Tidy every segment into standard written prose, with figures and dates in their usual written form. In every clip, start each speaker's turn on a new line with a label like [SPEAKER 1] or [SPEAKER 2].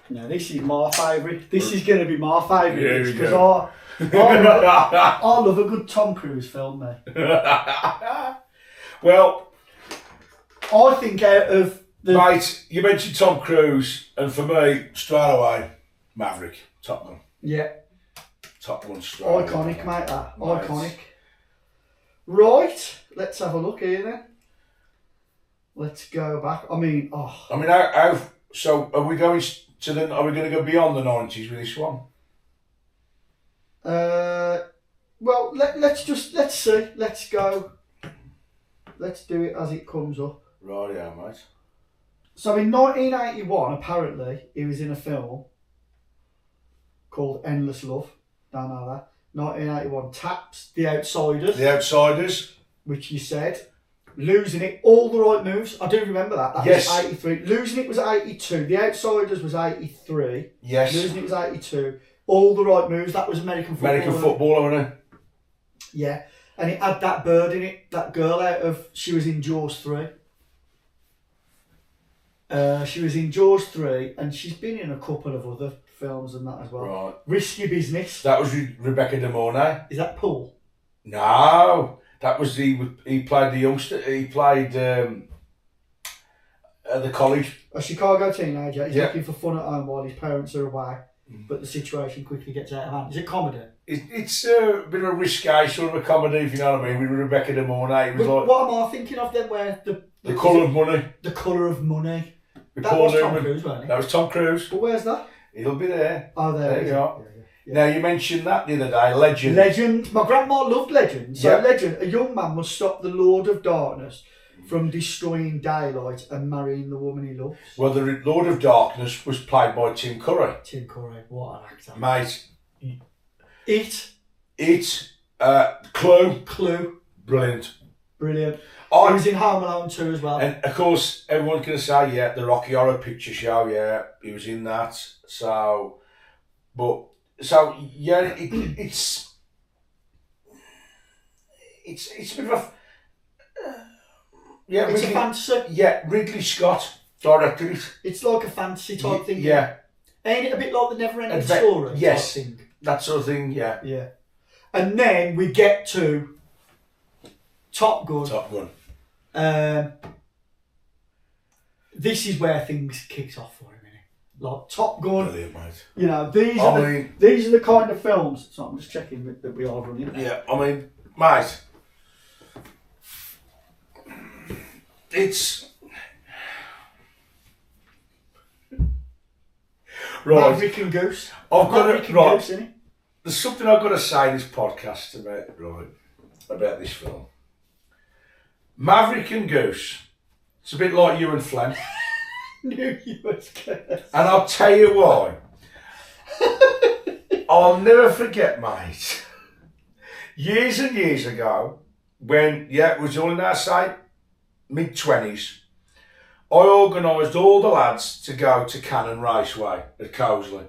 [SPEAKER 1] No, this is my favourite. This is going to be my favourite because I love a good Tom Cruise film, mate.
[SPEAKER 2] Well,
[SPEAKER 1] I think out of the...
[SPEAKER 2] Mate, you mentioned Tom Cruise, and for me, straight away, Maverick, Top Gun.
[SPEAKER 1] Yeah.
[SPEAKER 2] Top Gun straight
[SPEAKER 1] Iconic, mate, that. Mate. Iconic. Right, let's have a look here then. Let's go back. I mean,
[SPEAKER 2] so are we going to the? Are we going to go beyond the 90s with this one?
[SPEAKER 1] Well, let's see. Let's go. Let's do it as it comes up.
[SPEAKER 2] Right, yeah, mate.
[SPEAKER 1] So in 1981, apparently, he was in a film called Endless Love. Don't know that. 1981, Taps, The Outsiders.
[SPEAKER 2] The Outsiders.
[SPEAKER 1] Which you said. Losing It, all the right moves. I do remember that. That
[SPEAKER 2] yes.
[SPEAKER 1] was 83. Losing It was 82. The Outsiders was 83.
[SPEAKER 2] Yes.
[SPEAKER 1] Losing It was 82. All the right moves. That was American football.
[SPEAKER 2] American football, wasn't it?
[SPEAKER 1] Yeah. And it had that bird in it. That girl she was in Jaws 3. She was in Jaws 3 and she's been in a couple of other films and that as well.
[SPEAKER 2] Right.
[SPEAKER 1] Risky Business.
[SPEAKER 2] That was Rebecca De Mornay.
[SPEAKER 1] Is that Paul?
[SPEAKER 2] No. That was he played the youngster. He played at the college.
[SPEAKER 1] A Chicago teenager. He's looking for fun at home while his parents are away, but the situation quickly gets out of hand. Is it comedy?
[SPEAKER 2] It's a bit of a risque sort of a comedy, if you know what I mean, with Rebecca De Mornay. It was like,
[SPEAKER 1] what am I thinking of then? Where
[SPEAKER 2] the Colour of Money.
[SPEAKER 1] The Colour of Money.
[SPEAKER 2] That
[SPEAKER 1] was Tom Cruise, wasn't it?
[SPEAKER 2] That was Tom Cruise.
[SPEAKER 1] But where's that?
[SPEAKER 2] He'll be there.
[SPEAKER 1] Oh, there
[SPEAKER 2] you go.
[SPEAKER 1] Yeah.
[SPEAKER 2] Now, you mentioned that the other day, Legend.
[SPEAKER 1] Legend. My grandma loved Legend. So Legend, a young man must stop the Lord of Darkness from destroying daylight and marrying the woman he loves.
[SPEAKER 2] Well, the Lord of Darkness was played by Tim Curry.
[SPEAKER 1] Tim Curry, what an actor.
[SPEAKER 2] Mate.
[SPEAKER 1] Clue.
[SPEAKER 2] Brilliant.
[SPEAKER 1] He was in Home Alone 2 as well.
[SPEAKER 2] And of course, everyone's going to say, the Rocky Horror Picture Show, he was in that. it's a bit of a...
[SPEAKER 1] it's a fantasy.
[SPEAKER 2] Yeah, Ridley Scott directed it.
[SPEAKER 1] It's like a fantasy type thing.
[SPEAKER 2] Yeah.
[SPEAKER 1] Ain't it a bit like the Never Ending Story?
[SPEAKER 2] Yes,
[SPEAKER 1] type thing?
[SPEAKER 2] That sort of thing, yeah.
[SPEAKER 1] Yeah. And then we get to Top Gun. This is where things kicked off for a minute. Like Top Gun.
[SPEAKER 2] Brilliant, mate.
[SPEAKER 1] You know, these are the kind of films. So I'm just checking that we are running.
[SPEAKER 2] Yeah, I mean, mate. It's... Right.
[SPEAKER 1] Maverick and Goose.
[SPEAKER 2] Goose, isn't it? There's something I've got to say in this podcast about this film. Maverick and Goose. It's a bit like you and Flem.
[SPEAKER 1] Knew you was gonna.
[SPEAKER 2] And I'll tell you why. I'll never forget, mate. Years and years ago, when it was all in our mid-20s, I organised all the lads to go to Cannon Raceway at Cosley,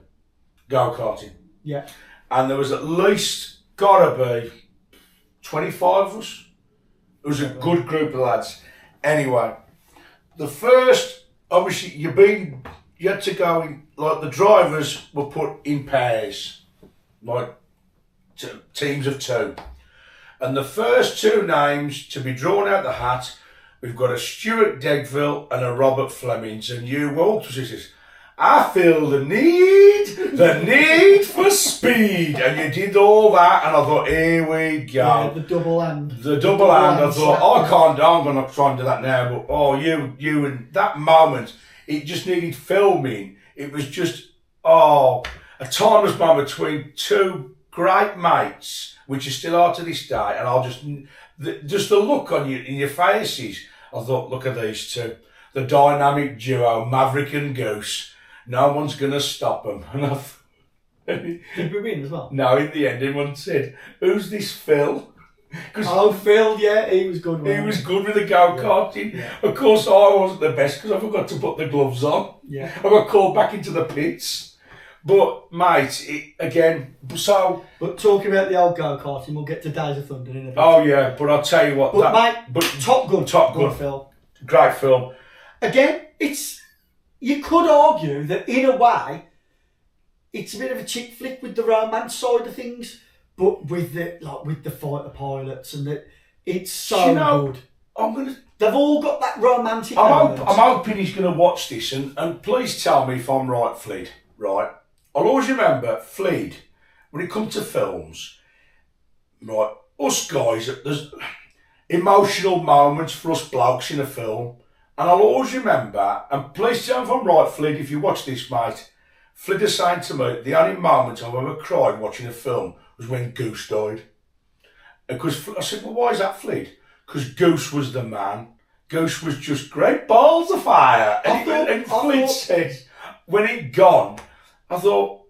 [SPEAKER 2] go-karting.
[SPEAKER 1] Yeah. And
[SPEAKER 2] there was at least gotta be 25 of us. It was a good group of lads. Anyway, the first, obviously, you had to go in, like the drivers were put in pairs, like teams of 2. And the first 2 names to be drawn out the hat, we've got a Stuart Degville and a Robert Flemings, and you walked to this. I feel the need for speed, and you did all that, and I thought, here we go.
[SPEAKER 1] Yeah, the double hand.
[SPEAKER 2] I thought, I'm going to try and do that now, but you and that moment, it just needed filming. It was just, a timeless moment between 2 great mates, which you still are to this day, and I'll just the look on you in your faces. I thought, look at these 2, the dynamic duo, Maverick and Goose. No one's gonna stop them. And
[SPEAKER 1] did we win as well?
[SPEAKER 2] No, in the end, everyone said, "Who's this Phil?"
[SPEAKER 1] Phil, yeah, he was good.
[SPEAKER 2] He was good with the go-karting. Yeah. Of course, I wasn't the best because I forgot to put the gloves on.
[SPEAKER 1] Yeah,
[SPEAKER 2] I got called back into the pits. But mate, But
[SPEAKER 1] talking about the old go-karting, we'll get to Days of Thunder in a bit.
[SPEAKER 2] Oh yeah, but I'll tell you what.
[SPEAKER 1] Top Gun film.
[SPEAKER 2] Great film.
[SPEAKER 1] Again, you could argue that in a way, it's a bit of a chick flick with the romance side of things, but with the fighter pilots it's so good. They've all got that romantic element.
[SPEAKER 2] I'm hoping he's going to watch this, and please tell me if I'm right, Fleet. Right, I'll always remember Fleet when it comes to films. Right, us guys, there's emotional moments for us blokes in a film, and I'll always remember. And please tell me if I'm right, Fleet. If you watch this, mate, Fleet is saying to me the only moment I've ever cried watching a film was when Goose died. Because I said, well, why is that, Fleet? Because Goose was the man. Goose was just great balls of fire. And Fleet said, when he'd gone, I thought,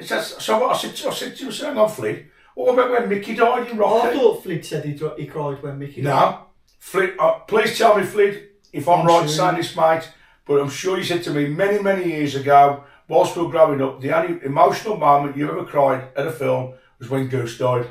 [SPEAKER 2] so what? I said to him, hang on, Fleet, what about when Mickey died in Rocky?
[SPEAKER 1] I thought Fleet said he cried when Mickey died.
[SPEAKER 2] No. Fleet, please tell me, Fleet, if I'm right saying this, mate, but I'm sure you said to me many, many years ago, whilst we were growing up, the only emotional moment you ever cried at a film was when Goose died.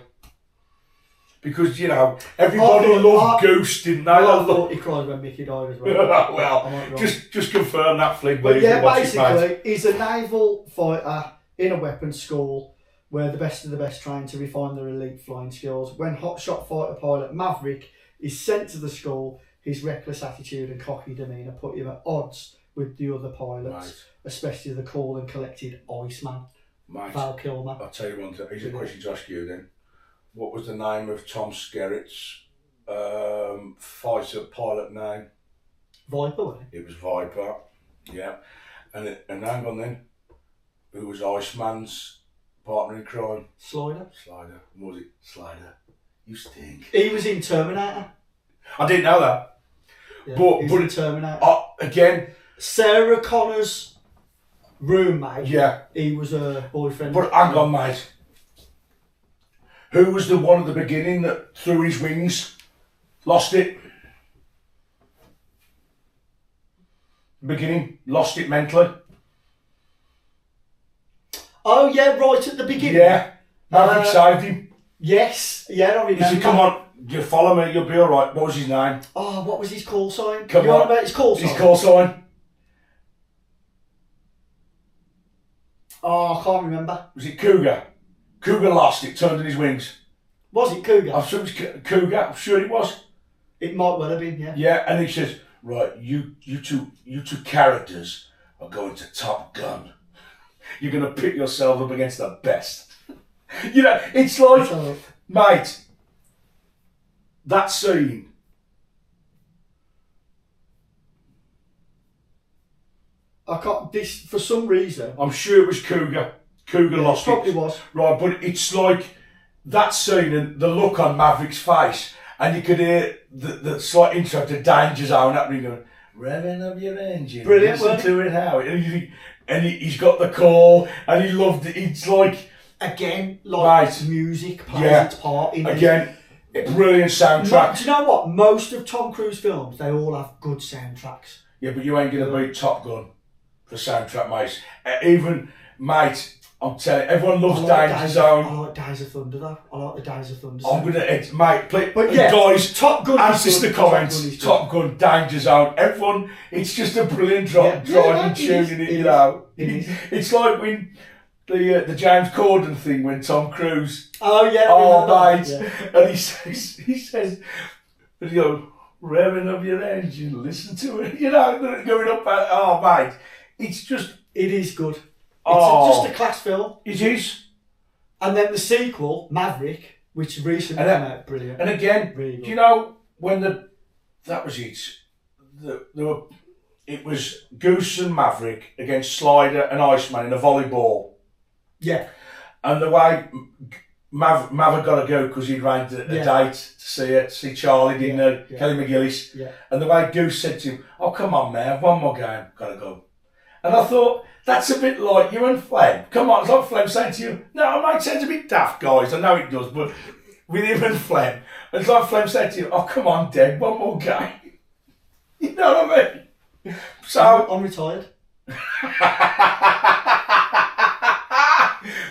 [SPEAKER 2] Because, you know, everybody loved Goose, didn't they?
[SPEAKER 1] I thought he cried when Mickey died as well.
[SPEAKER 2] Well, just confirm that, Fleet.
[SPEAKER 1] But yeah, basically, he's a naval fighter in a weapons school where the best of the best train to refine their elite flying skills. When hotshot fighter pilot Maverick is sent to the school, his reckless attitude and cocky demeanour put him at odds with the other pilots, especially the cool and collected Iceman, Val Kilmer.
[SPEAKER 2] I'll tell you one thing. Here's a question to ask you then. What was the name of Tom Skerritt's fighter pilot name?
[SPEAKER 1] Viper, wasn't it?
[SPEAKER 2] It was Viper, yeah. And hang on then, who was Iceman's partner in crime?
[SPEAKER 1] Slider.
[SPEAKER 2] Was it Slider? You stink.
[SPEAKER 1] He was in Terminator.
[SPEAKER 2] I didn't know that.
[SPEAKER 1] Yeah,
[SPEAKER 2] but
[SPEAKER 1] in Terminator.
[SPEAKER 2] Again,
[SPEAKER 1] Sarah Connor's roommate.
[SPEAKER 2] Yeah.
[SPEAKER 1] He was her boyfriend.
[SPEAKER 2] But hang on, mate. Who was the one at the beginning that threw his wings, lost it? Beginning, lost it mentally.
[SPEAKER 1] Oh yeah, right at the beginning.
[SPEAKER 2] Yeah, Maverick saved him.
[SPEAKER 1] Yes, yeah, I remember.
[SPEAKER 2] He said, "Come on, you follow me, you'll be all right." What was his name?
[SPEAKER 1] Oh, what was his call sign?
[SPEAKER 2] Come
[SPEAKER 1] you
[SPEAKER 2] on,
[SPEAKER 1] about his call sign.
[SPEAKER 2] His call sign.
[SPEAKER 1] Oh, I can't remember.
[SPEAKER 2] Was it Cougar? Cougar lost it, turned in his wings.
[SPEAKER 1] Was it Cougar?
[SPEAKER 2] I'm sure it was Cougar. I'm sure it was.
[SPEAKER 1] It might well have been, yeah.
[SPEAKER 2] Yeah, and he says, "Right, you two characters are going to Top Gun. You're going to pit yourself up against the best." You know, it's like, mate, that scene.
[SPEAKER 1] I can't. This for some reason.
[SPEAKER 2] I'm sure it was Cougar. Cougar lost it.
[SPEAKER 1] Probably was.
[SPEAKER 2] Right, but it's like that scene and the look on Maverick's face, and you could hear the slight intro to Danger Zone happening, going, "Revving up your engine."
[SPEAKER 1] Brilliant.
[SPEAKER 2] Listen to it how. And he's got the call, and he loved it. It's like,
[SPEAKER 1] again, like music plays its part in
[SPEAKER 2] again, brilliant soundtrack.
[SPEAKER 1] Do you know what? Most of Tom Cruise films, they all have good soundtracks.
[SPEAKER 2] Yeah, but you ain't going to beat Top Gun for soundtrack, mate. Even, mate, I'm telling you, everyone loves Danger Zone.
[SPEAKER 1] I like Days of Thunder, though. I like the Days of Thunder.
[SPEAKER 2] I'm going to, mate,
[SPEAKER 1] but yeah,
[SPEAKER 2] guys,
[SPEAKER 1] Top Gun
[SPEAKER 2] answer the comments. Top Gun, Danger Zone. Everyone, it's just a brilliant driving tune, you know. It's like when the James Corden thing, when Tom Cruise.
[SPEAKER 1] Oh, yeah.
[SPEAKER 2] Oh, mate. Yeah. And he says, you know, revving up your engine, listen to it, you know, going up, oh, mate. It's just.
[SPEAKER 1] It is good.
[SPEAKER 2] It's
[SPEAKER 1] just a class film.
[SPEAKER 2] It is.
[SPEAKER 1] And then the sequel, Maverick, which recently came out, brilliant.
[SPEAKER 2] And again, really do you know when that was it? It was Goose and Maverick against Slider and Iceman in a volleyball.
[SPEAKER 1] Yeah.
[SPEAKER 2] And the way Maverick got to go because he'd arranged a date to see Charlie, didn't he? Kelly McGillis.
[SPEAKER 1] Yeah.
[SPEAKER 2] And the way Goose said to him, "Oh, come on, man, one more game, gotta go." And I thought, that's a bit like you and Flem. Come on, it's like Flem saying to you, "No, it might sound a bit daft, guys, I know it does, but with him and Flem." It's like Flem saying to you, "Oh, come on, Deb, one more game." You know what I mean? So
[SPEAKER 1] I'm retired.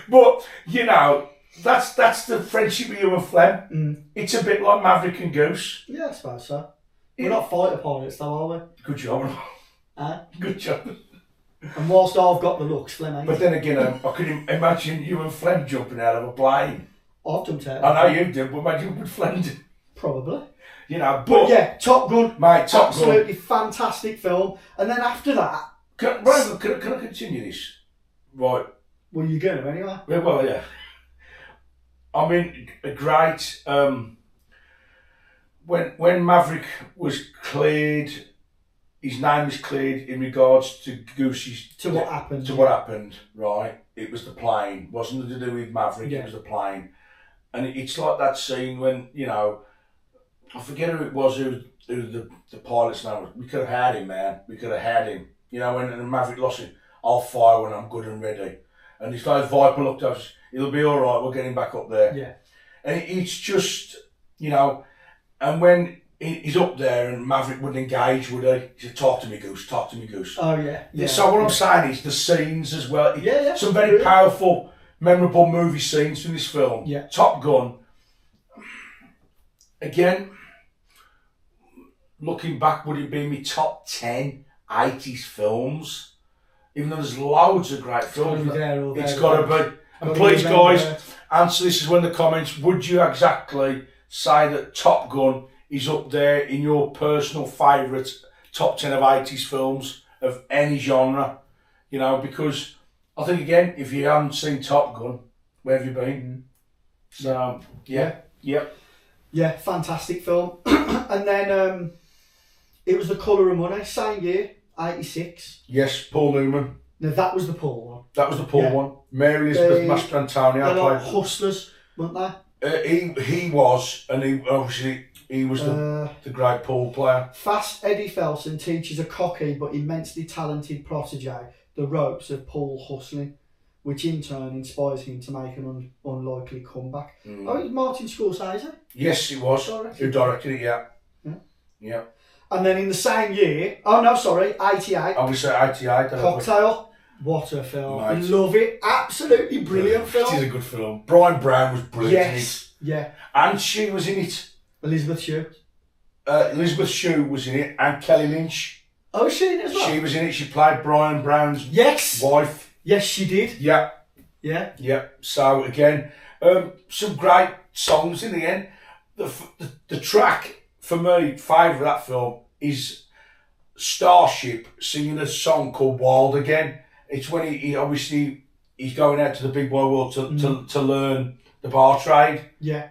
[SPEAKER 2] But, you know, that's the friendship with you and Flem.
[SPEAKER 1] Mm.
[SPEAKER 2] It's a bit like Maverick and Goose.
[SPEAKER 1] Yeah, I suppose so. We're not fighter pilots, though, are we?
[SPEAKER 2] Good job.
[SPEAKER 1] Huh?
[SPEAKER 2] Good job.
[SPEAKER 1] And whilst I've got the looks, Flem ain't.
[SPEAKER 2] But then again, I could imagine you and Flem jumping out of a plane.
[SPEAKER 1] I've jumped out.
[SPEAKER 2] I know you did, but imagine with Flem.
[SPEAKER 1] Probably.
[SPEAKER 2] You know,
[SPEAKER 1] But yeah, Top Gun.
[SPEAKER 2] Mate, Top
[SPEAKER 1] absolutely
[SPEAKER 2] Gun.
[SPEAKER 1] fantastic film. And then after that...
[SPEAKER 2] Can I continue this? Right.
[SPEAKER 1] Well, you're going to anyway.
[SPEAKER 2] Well, yeah. I mean, a great... when Maverick was cleared, his name was cleared in regards to Goosey's...
[SPEAKER 1] To what happened.
[SPEAKER 2] To what happened, right? It was the plane. It wasn't to do with Maverick,
[SPEAKER 1] Yeah.
[SPEAKER 2] it was the plane. And it's like that scene when, you know, I forget who it was, who the pilot's name was. We could have had him, man. We could have had him. You know, when Maverick lost him, I'll fire when I'm good and ready. And it's like Viper looked up, it'll be all right, we'll get him back up there.
[SPEAKER 1] Yeah.
[SPEAKER 2] And it's just, you know, and when he's up there and Maverick wouldn't engage, would he? He said, talk to me, Goose, talk to me, Goose.
[SPEAKER 1] Oh, yeah. Yeah.
[SPEAKER 2] So what I'm saying is the scenes as well.
[SPEAKER 1] Yeah.
[SPEAKER 2] Some very powerful, memorable movie scenes in this film.
[SPEAKER 1] Yeah.
[SPEAKER 2] Top Gun. Again, looking back, would it be my top 10 80s films? Even though there's loads of great films. It's got to be. And please, guys, answer this as well in the comments. Would you exactly say that Top Gun is up there in your personal favourite top 10 of 80s films of any genre? You know, because I think, again, if you haven't seen Top Gun, where have you been? So, yeah,
[SPEAKER 1] fantastic film. And then it was The Colour of Money, same year, 86.
[SPEAKER 2] Yes, Paul Newman.
[SPEAKER 1] Now that was the Paul one.
[SPEAKER 2] That was the Paul one. Mary Elizabeth Mastrantonio
[SPEAKER 1] They're like hustlers, weren't
[SPEAKER 2] they? He was, and he was the great Paul player.
[SPEAKER 1] Fast Eddie Felson teaches a cocky but immensely talented protege the ropes of Paul hustling, which in turn inspires him to make an unlikely comeback. Oh, it was Martin Scorsese?
[SPEAKER 2] Yes, it was. Who directed it, yeah. And
[SPEAKER 1] then in the same year, 88.
[SPEAKER 2] I would say 88.
[SPEAKER 1] Cocktail. What a film. I love it. Absolutely brilliant film.
[SPEAKER 2] It is a good film. Brian Brown was brilliant in it.
[SPEAKER 1] Yeah.
[SPEAKER 2] And she was in it.
[SPEAKER 1] Elizabeth Shue.
[SPEAKER 2] Elizabeth Shue was in it, and Kelly Lynch.
[SPEAKER 1] Oh, was she in it as well?
[SPEAKER 2] She was in it. She played Brian Brown's wife.
[SPEAKER 1] Yes, she did.
[SPEAKER 2] Yeah.
[SPEAKER 1] Yeah.
[SPEAKER 2] Yeah. So, again, some great songs in the end. The track, for me, favourite of that film is Starship singing a song called Wild Again. It's when he obviously he's going out to the big boy world to learn the bar trade.
[SPEAKER 1] Yeah.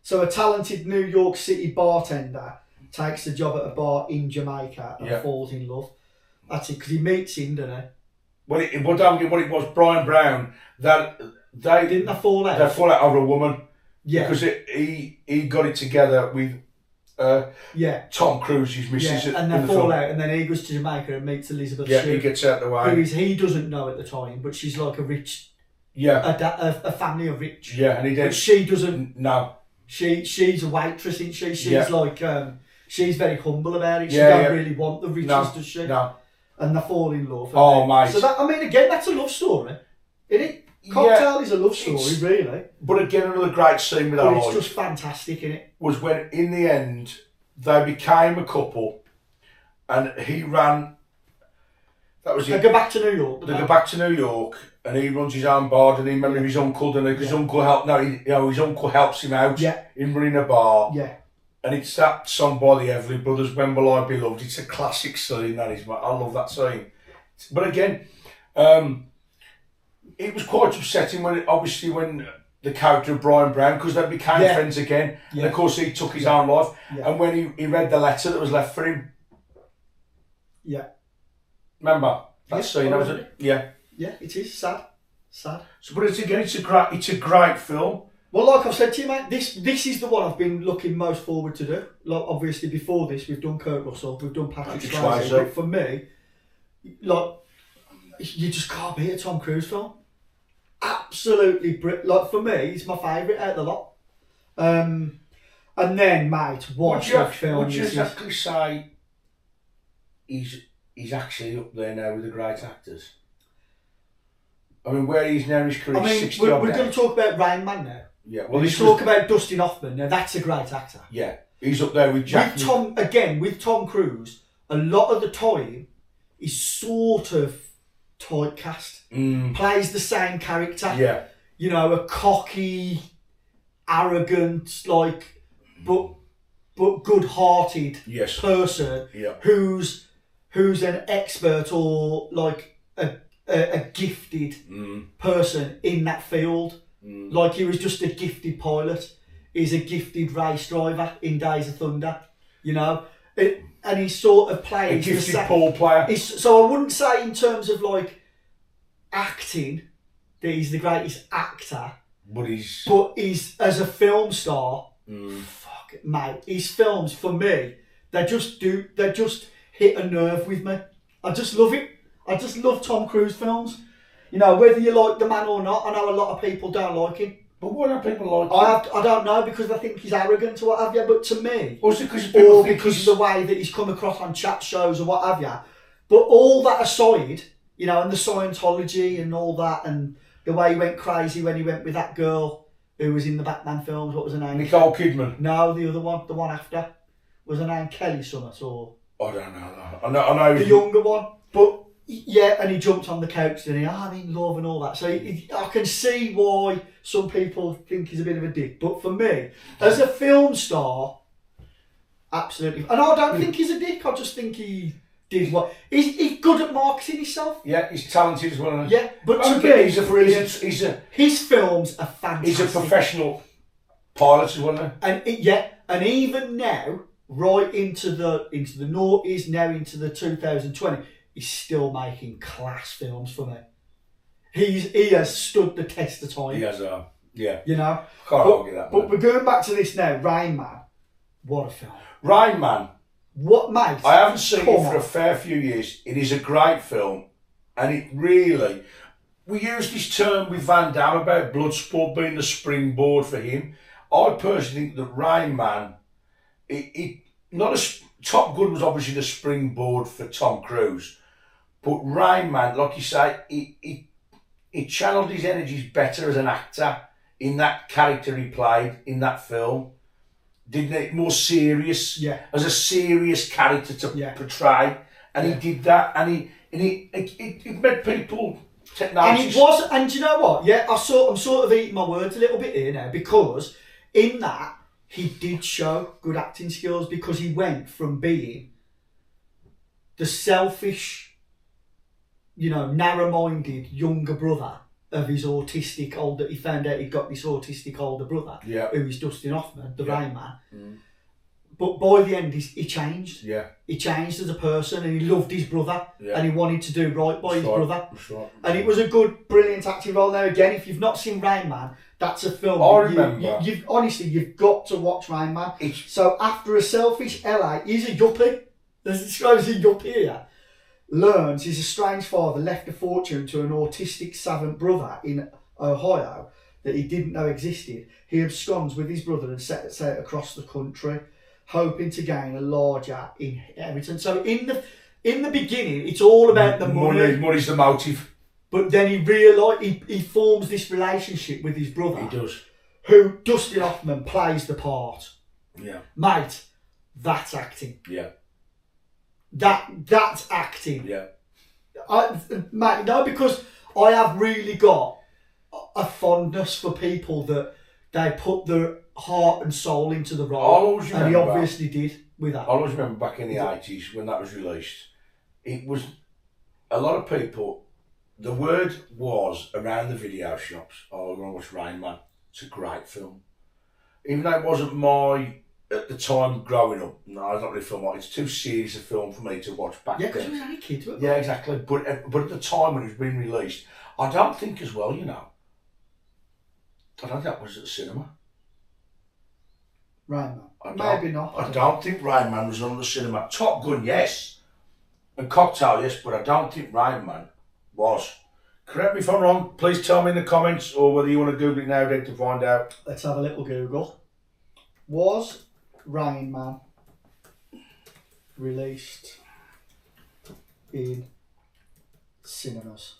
[SPEAKER 1] So a talented New York City bartender takes a job at a bar in Jamaica and falls in love. That's it, because he meets him, doesn't he?
[SPEAKER 2] What it was, Brian Brown, that they
[SPEAKER 1] didn't they fall out?
[SPEAKER 2] They fall out over a woman.
[SPEAKER 1] Yeah.
[SPEAKER 2] Because he got it together with Tom Cruise's missus.
[SPEAKER 1] Yeah, and they fall out, and then he goes to Jamaica and meets Elizabeth Shue.
[SPEAKER 2] Yeah, he gets out the way.
[SPEAKER 1] Who he doesn't know at the time, but she's like a rich...
[SPEAKER 2] Yeah.
[SPEAKER 1] A family of rich.
[SPEAKER 2] Yeah, and he did.
[SPEAKER 1] But she doesn't...
[SPEAKER 2] No.
[SPEAKER 1] She's a waitress, isn't she? She's like... she's very humble about it. She don't really want the riches, does she?
[SPEAKER 2] No.
[SPEAKER 1] And they fall in love.
[SPEAKER 2] Mate.
[SPEAKER 1] So that, I mean, again, that's a love story. Isn't it? Cocktail is a love story, really.
[SPEAKER 2] But again, another great scene with that.
[SPEAKER 1] It's just fantastic, isn't it?
[SPEAKER 2] Was when, in the end, they became a couple, and he ran. That was
[SPEAKER 1] it. They go back to New York.
[SPEAKER 2] They go back to New York, and he runs his own bar. And he remember his uncle, and his uncle his uncle helps him out in running a bar.
[SPEAKER 1] Yeah.
[SPEAKER 2] And it's that song by the Everly Brothers, "When Will I Be Loved." It's a classic scene. That is, I love that scene. But again, it was quite upsetting when the character of Brian Brown, because they became friends again. And of course, he took his own life. Yeah. And when he read the letter that was left for him.
[SPEAKER 1] Yeah.
[SPEAKER 2] Remember that scene? That was it. Yeah.
[SPEAKER 1] Yeah, it is sad. So,
[SPEAKER 2] but it's a great film.
[SPEAKER 1] Well, like I've said to you, mate, this is the one I've been looking most forward to do. Like, obviously, before this, we've done Kurt Russell, we've done Patrick Swayze. But for me, like, you just can't beat a Tom Cruise film. Absolutely, like, for me, it's my favourite out of the lot. And then, mate, what a film
[SPEAKER 2] would you exactly say he's actually up there now with the great actors? I mean, where he's now in his career, 60
[SPEAKER 1] we're going to talk about Rain Man now.
[SPEAKER 2] Yeah, well,
[SPEAKER 1] we talk about Dustin Hoffman. Now, that's a great actor.
[SPEAKER 2] Yeah, he's up there with Jack.
[SPEAKER 1] With Tom Cruise, a lot of the time, he's sort of typecast. Plays the same character.
[SPEAKER 2] Yeah.
[SPEAKER 1] You know, a cocky, arrogant, like, but good-hearted
[SPEAKER 2] Yes.
[SPEAKER 1] person
[SPEAKER 2] Yeah.
[SPEAKER 1] who's an expert or like a gifted person in that field. Like he was just a gifted pilot. He's a gifted race driver in Days of Thunder, you know. And he sort of plays
[SPEAKER 2] a gifted ball player.
[SPEAKER 1] So I wouldn't say in terms of like acting that he's the greatest actor, but he's as a film star. Fuck it, mate. His films for me, they just hit a nerve with me. I just love it. I just love Tom Cruise films. You know, whether you like the man or not. I know a lot of people don't like him.
[SPEAKER 2] But why don't people like him?
[SPEAKER 1] I don't know, because I think he's arrogant or what have you. But to me,
[SPEAKER 2] or because
[SPEAKER 1] of the way that he's come across on chat shows or what have you. But all that aside, you know, and the Scientology and all that, and the way he went crazy when he went with that girl who was in the Batman films. What was her name?
[SPEAKER 2] Nicole Kidman.
[SPEAKER 1] No, the other one, the one after. Was her name Kelly Summit or?
[SPEAKER 2] I don't know. I know
[SPEAKER 1] the younger one, but. Yeah, and he jumped on the couch, didn't he? I'm in love and all that. So I can see why some people think he's a bit of a dick. But for me, as a film star, absolutely. And I don't think he's a dick. I just think he did what... He's good at marketing himself.
[SPEAKER 2] Yeah, he's talented as well.
[SPEAKER 1] Yeah, but to me,
[SPEAKER 2] he's brilliant.
[SPEAKER 1] His films are fantastic.
[SPEAKER 2] He's a professional pilot as well.
[SPEAKER 1] And and even now, right into the noughties, now into the 2020... He's still making class films for me. He has stood the test of time.
[SPEAKER 2] He has, yeah.
[SPEAKER 1] You know?
[SPEAKER 2] Can't argue that.
[SPEAKER 1] But we're going back to this now. Rain Man. What a film.
[SPEAKER 2] Rain Man.
[SPEAKER 1] What, mate?
[SPEAKER 2] I haven't seen it for a fair few years. It is a great film. And it really... We use this term with Van Damme about Bloodsport being the springboard for him. I personally think that Rain Man... Top Gun was obviously the springboard for Tom Cruise. But Rain Man, like you say, he channeled his energies better as an actor in that character he played in that film. Didn't it? More serious.
[SPEAKER 1] Yeah. As
[SPEAKER 2] a serious character to portray. And he did that, and it made people take notice.
[SPEAKER 1] And it was, and do you know what? Yeah, I'm sort of eating my words a little bit here now, because in that, he did show good acting skills, because he went from being the selfish, you know, narrow-minded younger brother of his autistic older... He found out he'd got this autistic older brother, who was Dustin Hoffman, the Rain Man. But by the end, he changed.
[SPEAKER 2] Yeah.
[SPEAKER 1] He changed as a person, and he loved his brother, and he wanted to do right by his brother.
[SPEAKER 2] Right.
[SPEAKER 1] And it was a good, brilliant acting role. Now, again, if you've not seen Rain Man, that's a film.
[SPEAKER 2] I remember.
[SPEAKER 1] You've got to watch Rain Man. So after a selfish LA, he's a yuppie. There's describes a yuppie here. Learns his estranged father left a fortune to an autistic savant brother in Ohio that he didn't know existed. He absconds with his brother and sets out across the country, hoping to gain a larger inheritance. So in the beginning, it's all about the money.
[SPEAKER 2] Money's the motive.
[SPEAKER 1] But then he forms this relationship with his brother.
[SPEAKER 2] He does.
[SPEAKER 1] Who Dustin Hoffman plays the part.
[SPEAKER 2] Yeah.
[SPEAKER 1] Mate, that's acting.
[SPEAKER 2] Yeah.
[SPEAKER 1] That's acting.
[SPEAKER 2] Yeah.
[SPEAKER 1] Mate, no, because I have really got a fondness for people that they put their heart and soul into the role. And he obviously did with that.
[SPEAKER 2] I always remember back in the 80s when that was released, it was a lot of people, the word was around the video shops, oh, I'm going to watch Rain Man. It's a great film. Even though it wasn't at the time growing up, no, it's not really a film. It's too serious a film for me to watch back then.
[SPEAKER 1] Yeah, because we was only kids, weren't we?
[SPEAKER 2] Yeah, exactly. But at the time when it was being released, I don't think as well, you know, I don't think that was at the cinema.
[SPEAKER 1] Rain Man. Maybe not.
[SPEAKER 2] I don't think Rain Man was on the cinema. Top Gun, yes. And Cocktail, yes, but I don't think Rain Man was. Correct me if I'm wrong. Please tell me in the comments, or whether you want to Google it now to find out.
[SPEAKER 1] Let's have a little Google. Was Rain Man released in cinemas?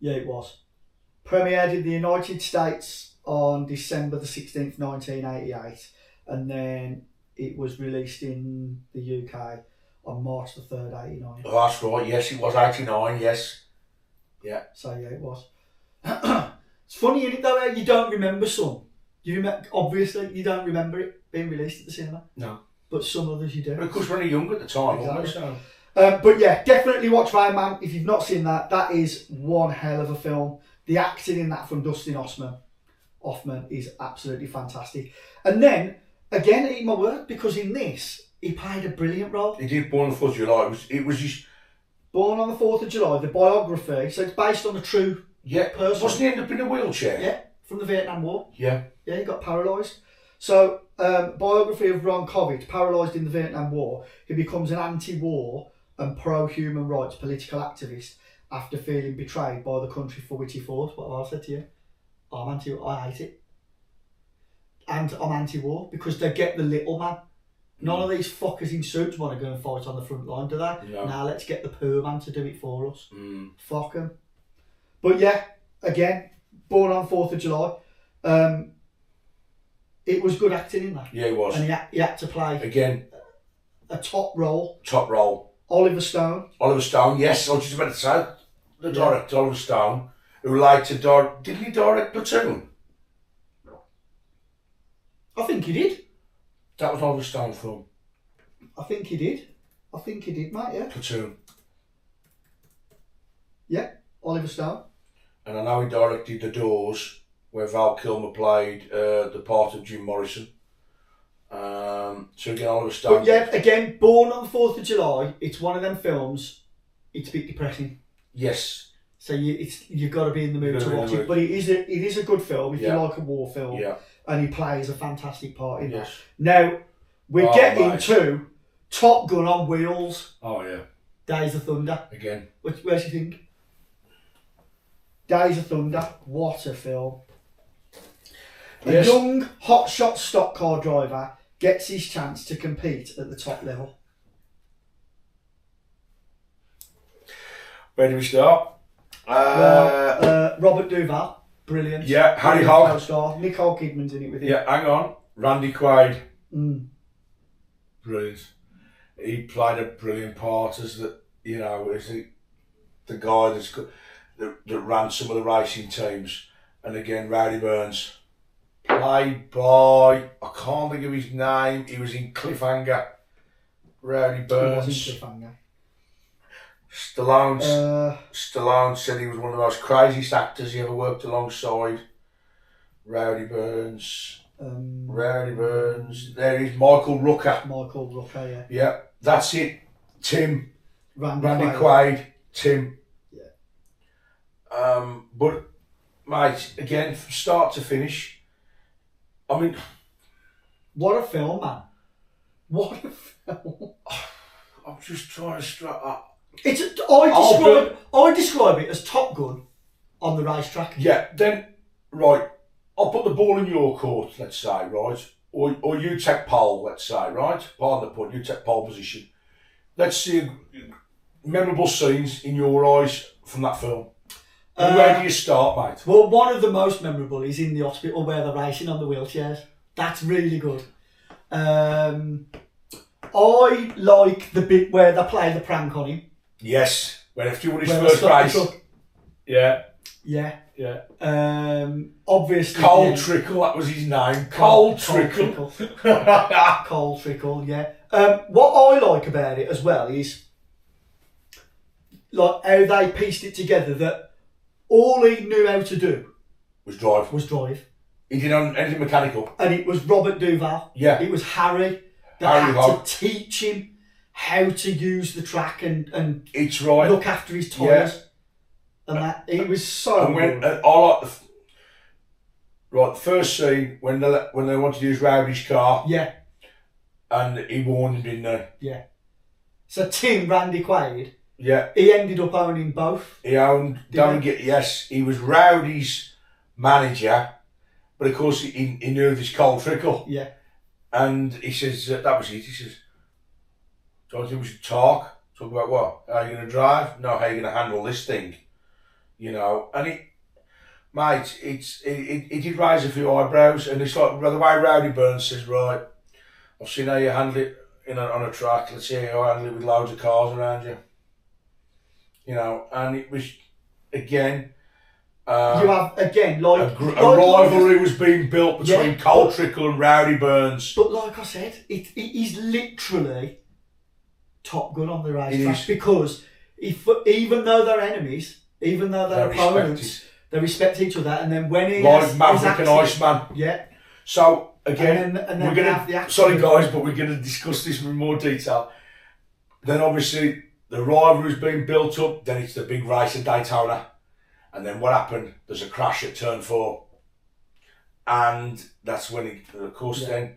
[SPEAKER 1] Yeah, it was. Premiered in the United States on December the 16th, 1988, and then it was released in the UK on March the 3rd, 89.
[SPEAKER 2] Oh, that's right. Yes, it was 89. Yes. Yeah.
[SPEAKER 1] So yeah, it was. It's funny, isn't it, though, how you don't remember some. Obviously, you don't remember it being released at the cinema.
[SPEAKER 2] No.
[SPEAKER 1] But some others you do.
[SPEAKER 2] But of course, we're only young at the time,
[SPEAKER 1] Exactly.
[SPEAKER 2] weren't we? So.
[SPEAKER 1] But yeah, definitely watch Rain Man. If you've not seen that, that is one hell of a film. The acting in that from Dustin Hoffman is absolutely fantastic. And then, again, eat my word, because in this, he played a brilliant role.
[SPEAKER 2] He did Born on the 4th of July. It was just...
[SPEAKER 1] Born on the 4th of July, the biography. So it's based on a true person.
[SPEAKER 2] Wasn't he end up in a wheelchair?
[SPEAKER 1] Yeah, from the Vietnam War.
[SPEAKER 2] Yeah.
[SPEAKER 1] Yeah, he got paralysed. So, biography of Ron Kovic, paralysed in the Vietnam War. He becomes an anti-war and pro-human rights political activist after feeling betrayed by the country for which he fought. What have I said to you? I hate it. And I'm anti-war because they get the little man. None of these fuckers in suits want to go and fight on the front line, do they?
[SPEAKER 2] No.
[SPEAKER 1] Now let's get the poor man to do it for us. Fuck 'em. But yeah, again, Born on 4th of July. It was good acting in that.
[SPEAKER 2] Yeah, it was.
[SPEAKER 1] And he had to play
[SPEAKER 2] Again.
[SPEAKER 1] a top role.
[SPEAKER 2] Top role.
[SPEAKER 1] Oliver Stone.
[SPEAKER 2] Oliver Stone, yes, I was just about to say. The director, Oliver Stone, who later didn't he direct Platoon?
[SPEAKER 1] I think he did.
[SPEAKER 2] That was Oliver Stone film.
[SPEAKER 1] I think he did, mate, yeah.
[SPEAKER 2] Platoon.
[SPEAKER 1] Yeah, Oliver Stone.
[SPEAKER 2] And I know he directed The Doors, where Val Kilmer played the part of Jim Morrison. So again, Oliver Stone.
[SPEAKER 1] But yeah, again, Born on the 4th of July, it's one of them films, it's a bit depressing.
[SPEAKER 2] Yes.
[SPEAKER 1] So you've got to be in the mood to watch it. But it is a good film if you like a war film.
[SPEAKER 2] Yeah.
[SPEAKER 1] And he plays a fantastic part in
[SPEAKER 2] Yes.
[SPEAKER 1] that. Now, we're getting to Top Gun on Wheels.
[SPEAKER 2] Oh, yeah.
[SPEAKER 1] Days of Thunder.
[SPEAKER 2] Again.
[SPEAKER 1] Where do you think? Days of Thunder. What a film.
[SPEAKER 2] Yes.
[SPEAKER 1] A young, hotshot stock car driver gets his chance to compete at the top level.
[SPEAKER 2] Where do we start?
[SPEAKER 1] Robert Duvall. Brilliant.
[SPEAKER 2] Yeah, Harry Hogg.
[SPEAKER 1] Star. Nicole Kidman's in it with him.
[SPEAKER 2] Yeah, hang on. Randy Quaid.
[SPEAKER 1] Mm.
[SPEAKER 2] Brilliant. He played a brilliant part as the guy that ran some of the racing teams. And again, Rowdy Burns. Played by, I can't think of his name. He was in Cliffhanger. Rowdy Burns.
[SPEAKER 1] He was in Cliffhanger.
[SPEAKER 2] Stallone said he was one of the most craziest actors he ever worked alongside. Rowdy Burns. There is Michael Rooker.
[SPEAKER 1] Yeah.
[SPEAKER 2] Yeah, that's it. Tim.
[SPEAKER 1] Randy
[SPEAKER 2] Quaid. Tim.
[SPEAKER 1] Yeah.
[SPEAKER 2] But, mate, again, from start to finish, I mean...
[SPEAKER 1] What a film, man. What a film.
[SPEAKER 2] I'm just trying to strike up.
[SPEAKER 1] I describe it as Top Gun on the racetrack.
[SPEAKER 2] Yeah, then, right, I'll put the ball in your court, let's say, right? Or you take pole, let's say, right? Pardon the pun, you take pole position. Let's see memorable scenes in your eyes from that film. Where do you start, mate?
[SPEAKER 1] Well, one of the most memorable is in the hospital where they're racing on the wheelchairs. That's really good. I like the bit where they play the prank on him.
[SPEAKER 2] Yes, when after won his first race. Yeah.
[SPEAKER 1] Yeah.
[SPEAKER 2] Yeah.
[SPEAKER 1] Obviously.
[SPEAKER 2] Cole Trickle, that was his name. Cole Trickle.
[SPEAKER 1] Cole Trickle, yeah. What I like about it as well is like how they pieced it together that all he knew how to do
[SPEAKER 2] was drive. He didn't anything mechanical.
[SPEAKER 1] And it was Robert Duvall.
[SPEAKER 2] Yeah.
[SPEAKER 1] It was Harry that had to teach him how to use the track and
[SPEAKER 2] it's right.
[SPEAKER 1] Look after his tyres. Yeah. And that it was so good.
[SPEAKER 2] I like the first scene when they wanted to use Rowdy's car.
[SPEAKER 1] Yeah.
[SPEAKER 2] And he warned him, didn't he?
[SPEAKER 1] Yeah. So Randy Quaid.
[SPEAKER 2] Yeah.
[SPEAKER 1] He ended up owning both.
[SPEAKER 2] He owned. Yes, he was Rowdy's manager, but of course he knew this Cole Trickle.
[SPEAKER 1] Yeah.
[SPEAKER 2] And he says that was it. He says, "Do you think we should talk? Talk about what? How are you going to drive? No, how are you going to handle this thing? You know." And it did raise a few eyebrows, and it's like the way Rowdy Burns says, "Right, I've seen how you handle it on a track. Let's say you handle it with loads of cars around you. You know, and it was again.
[SPEAKER 1] You have again like
[SPEAKER 2] a rivalry was being built between Cole Trickle and Rowdy Burns.
[SPEAKER 1] But like I said, it is literally Top Gun on the racetrack because even though they're enemies, even though they're opponents, they respect each other. And then when he
[SPEAKER 2] like Maverick and Iceman, So again,
[SPEAKER 1] and then
[SPEAKER 2] we're gonna. Sorry guys, but we're gonna discuss this in more detail. Then obviously the rivalry's been built up. Then it's the big race at Daytona. And then what happened? There's a crash at turn 4, and that's when of course, then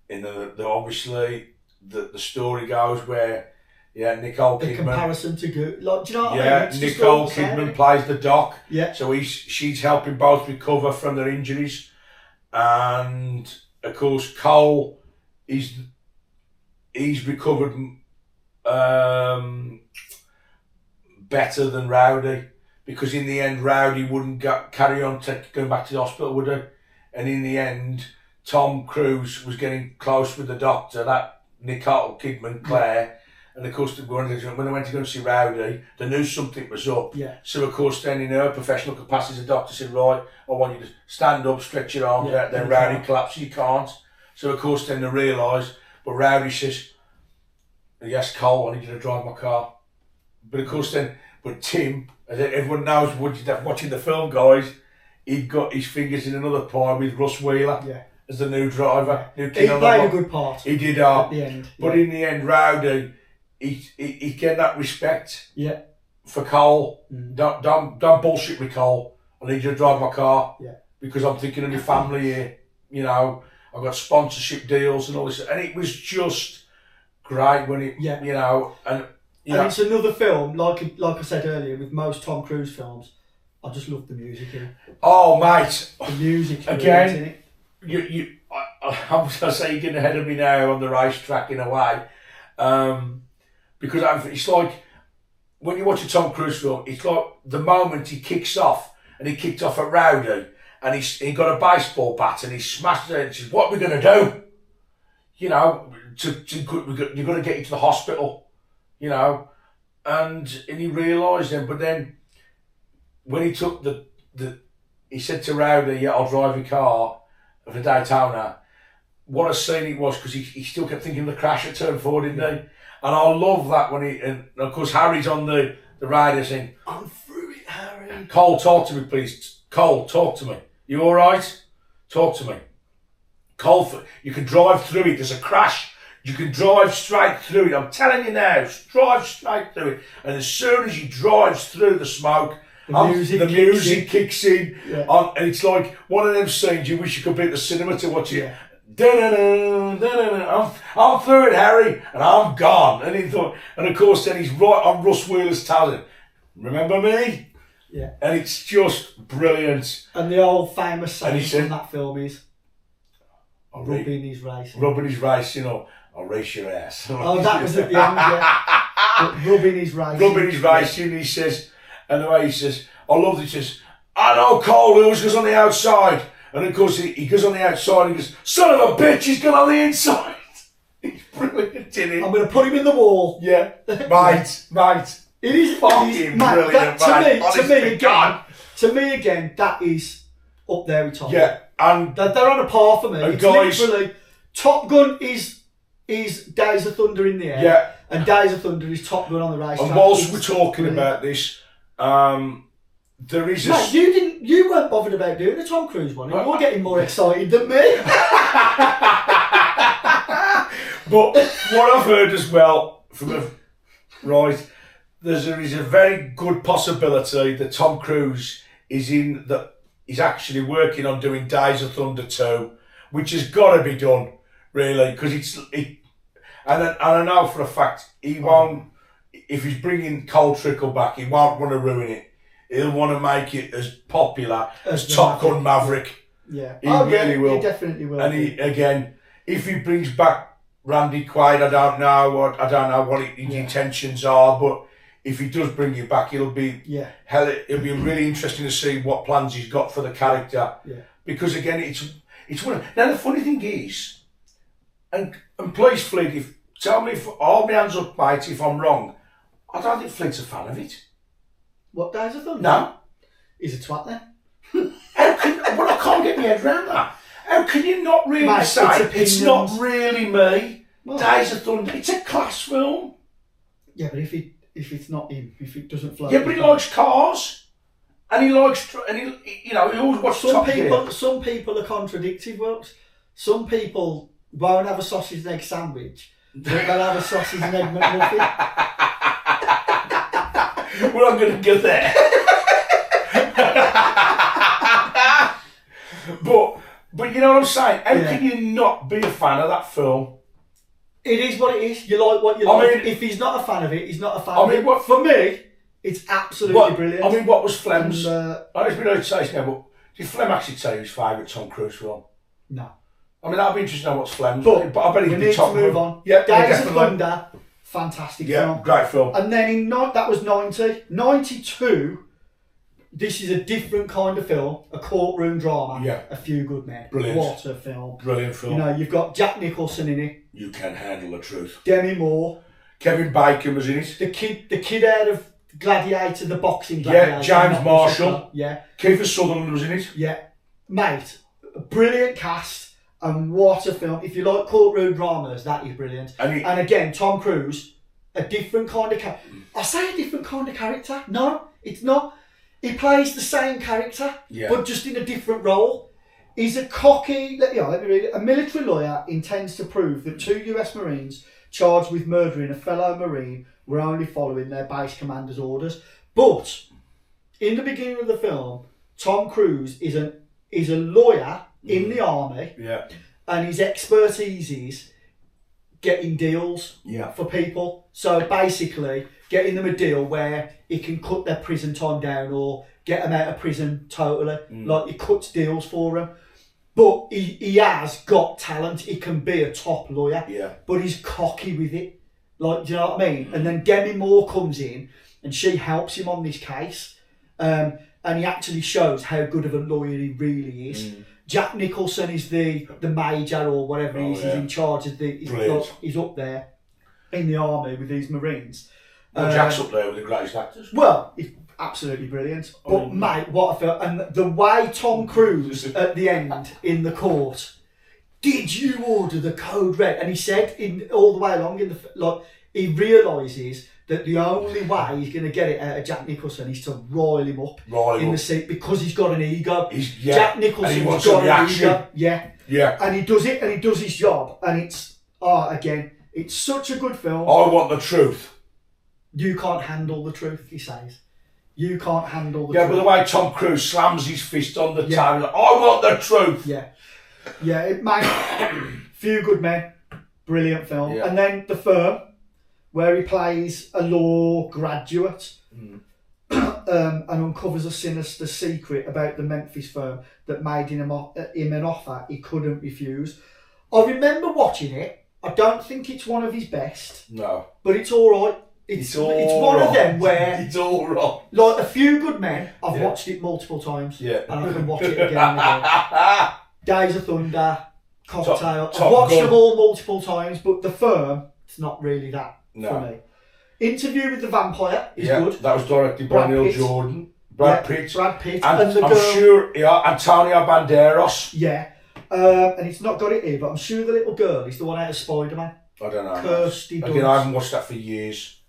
[SPEAKER 2] in the obviously the story goes where Nicole Kidman.
[SPEAKER 1] The comparison to do you know what
[SPEAKER 2] I mean? Nicole Kidman plays the doc.
[SPEAKER 1] Yeah.
[SPEAKER 2] So she's helping both recover from their injuries, and of course Cole he's recovered better than Rowdy. Because in the end, Rowdy wouldn't carry on going back to the hospital, would he? And in the end, Tom Cruise was getting close with the doctor, that Nicole Kidman, Claire. And of course, when they went to go and see Rowdy, they knew something was up.
[SPEAKER 1] Yeah.
[SPEAKER 2] So of course, then in her professional capacity, the doctor said, right, I want you to stand up, stretch your arms out. Then Rowdy collapses, you can't. So of course, then they realise, but Rowdy says, yes, Cole, I need you to drive my car. But of course but Tim, as everyone knows, watching the film, guys, he'd got his fingers in another pie with Russ Wheeler as the new driver.
[SPEAKER 1] He played a good part.
[SPEAKER 2] He did
[SPEAKER 1] at the end.
[SPEAKER 2] But in the end, Rowdy, he get that respect for Cole. Don't bullshit with Cole. I need you to drive my car because I'm thinking of my family here. You know, I've got sponsorship deals and all this. And it was just great when it, you know, and it's
[SPEAKER 1] another film, like I said earlier, with most Tom Cruise films, I just love the music in it.
[SPEAKER 2] Oh, mate.
[SPEAKER 1] The music
[SPEAKER 2] again, I'm going to say you're getting ahead of me now on the racetrack in a way. Because it's like, when you watch a Tom Cruise film, it's like the moment he kicks off, and he kicked off at Rowdy, and he got a baseball bat, and he smashed it, and says, what are we going to do? You know, you've got to get you to the hospital. You know, and he realised then, but then when he took he said to Rowdy, I'll drive your car for Daytona. What a scene it was, because he still kept thinking of the crash at turn 4, didn't he? And I love that when and of course Harry's on the radio saying, I'm through it, Harry. Cole, talk to me, please. Cole, talk to me. You all right? Talk to me. Cole, you can drive through it. There's a crash. You can drive straight through it. I'm telling you now, drive straight through it. And as soon as he drives through the smoke, the music kicks in. Yeah. And it's like one of them scenes you wish you could be at the cinema to watch it. I'm through it, Harry, and I'm gone. And he thought, and of course, then he's right on Russ Wheeler's tail. Remember me?
[SPEAKER 1] Yeah.
[SPEAKER 2] And it's just brilliant.
[SPEAKER 1] And the old famous saying from that film is, rubbing his race.
[SPEAKER 2] Rubbing his race, you know. I'll race your ass.
[SPEAKER 1] Oh, that was at the end, But rubbing his race.
[SPEAKER 2] Rubbing his race, and he says, and the way he says, I love this, he says, I know Cole, he always goes on the outside. And of course, he goes on the outside and he goes, son of a bitch, he's gone on the inside. He's brilliant, isn't he?
[SPEAKER 1] I'm going to put him in the wall.
[SPEAKER 2] Yeah. Mate.
[SPEAKER 1] It is
[SPEAKER 2] fucking brilliant,
[SPEAKER 1] To me again, that is up there with Top Gun.
[SPEAKER 2] Yeah. And
[SPEAKER 1] they're on a par for me. It's
[SPEAKER 2] guys,
[SPEAKER 1] literally, Top Gun is Days of Thunder in the air, and Days of Thunder is Top Gun on the racetrack.
[SPEAKER 2] And whilst we're talking about this, there is
[SPEAKER 1] you weren't bothered about doing the Tom Cruise one. You're getting more excited than me.
[SPEAKER 2] But what I've heard as well there is a very good possibility that Tom Cruise is actually working on doing Days of Thunder 2, which has got to be done. Really, because and I know for a fact he won't. If he's bringing Cole Trickle back, he won't want to ruin it. He'll want to make it as popular as Top Gun Maverick.
[SPEAKER 1] Yeah,
[SPEAKER 2] he really will.
[SPEAKER 1] He definitely will.
[SPEAKER 2] And if he brings back Randy Quaid, I don't know what his intentions are, but if he does bring it back, it'll be it'll be really interesting to see what plans he's got for the character.
[SPEAKER 1] Yeah,
[SPEAKER 2] because again, it's one. Now the funny thing is. And please, Flint, if tell me, hold my hands up, mate, if I'm wrong. I don't think Flint's a fan of it.
[SPEAKER 1] What, Days of Thunder?
[SPEAKER 2] No.
[SPEAKER 1] He's a twat then.
[SPEAKER 2] Well, I can't get my head around that. How can you not really
[SPEAKER 1] Mate,
[SPEAKER 2] say it's not
[SPEAKER 1] opinions.
[SPEAKER 2] really me?
[SPEAKER 1] Well,
[SPEAKER 2] Days of Thunder, it's a class film.
[SPEAKER 1] yeah, but if it's not him, if it doesn't flow.
[SPEAKER 2] Yeah, but he likes cars. And he likes, he always watches
[SPEAKER 1] Some
[SPEAKER 2] Top Gear.
[SPEAKER 1] some people are contradictive, Wilkes. Some people won't have a sausage and egg sandwich, but they'll have a sausage and egg McMuffin.
[SPEAKER 2] We're not going to go there. but you know what I'm saying? How can you not be a fan of that film?
[SPEAKER 1] It is what it is. You like what you like. If he's not a fan of it, he's not a fan of it. For me, it's absolutely brilliant.
[SPEAKER 2] I mean, what was Flem's?
[SPEAKER 1] And,
[SPEAKER 2] I know it's been out to say now, but did Flem actually tell you his favourite Tom Cruise film?
[SPEAKER 1] No.
[SPEAKER 2] I mean, that'd be interesting to know what's Flem's.
[SPEAKER 1] But
[SPEAKER 2] I bet
[SPEAKER 1] we
[SPEAKER 2] he'd be
[SPEAKER 1] need
[SPEAKER 2] top
[SPEAKER 1] to move
[SPEAKER 2] one.
[SPEAKER 1] on.
[SPEAKER 2] Yeah,
[SPEAKER 1] Days of
[SPEAKER 2] definitely.
[SPEAKER 1] Thunder, fantastic film.
[SPEAKER 2] Great film.
[SPEAKER 1] And then that was 90. 92, this is a different kind of film, a courtroom drama.
[SPEAKER 2] Yeah.
[SPEAKER 1] A Few Good Men.
[SPEAKER 2] Brilliant.
[SPEAKER 1] What a film.
[SPEAKER 2] Brilliant film.
[SPEAKER 1] You know, you've got Jack Nicholson in it,
[SPEAKER 2] You Can Handle the Truth.
[SPEAKER 1] Demi Moore,
[SPEAKER 2] Kevin Bacon was in it.
[SPEAKER 1] the kid out of Gladiator, the boxing Gladiator.
[SPEAKER 2] Yeah, James
[SPEAKER 1] not
[SPEAKER 2] Marshall.
[SPEAKER 1] Russell. Yeah.
[SPEAKER 2] Kiefer Sutherland was in it.
[SPEAKER 1] Yeah. Mate, a brilliant cast, and what a film. If you like courtroom dramas, that is brilliant. And again, Tom Cruise, a different kind of character. I say a different kind of character. No, it's not. He plays the same character, but just in a different role. He's a cocky, let me read it. A military lawyer intends to prove that 2 US Marines charged with murdering a fellow Marine were only following their base commander's orders. But in the beginning of the film, Tom Cruise is a lawyer in the army, and his expertise is getting deals for people. So basically, getting them a deal where he can cut their prison time down or get them out of prison totally. Like, he cuts deals for them. But he has got talent. He can be a top lawyer. But he's cocky with it. Like, do you know what I mean? And then Demi Moore comes in and she helps him on this case. And he actually shows how good of a lawyer he really is. Jack Nicholson is the major or whatever he is. He's in charge of he's up there in the army with these Marines.
[SPEAKER 2] Well, Jack's up there with the greatest actors.
[SPEAKER 1] Well, he's absolutely brilliant. But mate, what a film. And the way Tom Cruise at the end in the court, did you order the code red? And he said all the way along he realises that the only way he's going to get it out of Jack Nicholson is to rile him up in the seat because he's got an ego. Jack Nicholson's got an ego. Yeah. And he does it, and he does his job. And it's such a good film.
[SPEAKER 2] I want the truth.
[SPEAKER 1] You can't handle the truth, he says. You can't handle the truth.
[SPEAKER 2] Yeah, but the way Tom Cruise slams his fist on the table, like, I want the truth.
[SPEAKER 1] Yeah, it made Few Good Men, brilliant film. And then The Firm, where he plays a law graduate and uncovers a sinister secret about the Memphis firm that made him an offer he couldn't refuse. I remember watching it. I don't think it's one of his best.
[SPEAKER 2] No.
[SPEAKER 1] But it's all right. It's one of them where
[SPEAKER 2] it's all right.
[SPEAKER 1] Like A Few Good Men, I've watched it multiple times. And I can watch it again and again. Days of Thunder, Cocktail. I've watched them all multiple times, but The Firm, it's not really that for me. Interview with the Vampire is good.
[SPEAKER 2] That was directed by Neil Jordan. Brad Pitt.
[SPEAKER 1] And
[SPEAKER 2] I'm
[SPEAKER 1] the girl,
[SPEAKER 2] sure, Antonio Banderas.
[SPEAKER 1] and it's not got it here, but I'm sure the little girl is the one out of Spider-Man.
[SPEAKER 2] I don't know.
[SPEAKER 1] Kirsty Dunst.
[SPEAKER 2] Again, I haven't watched that for years.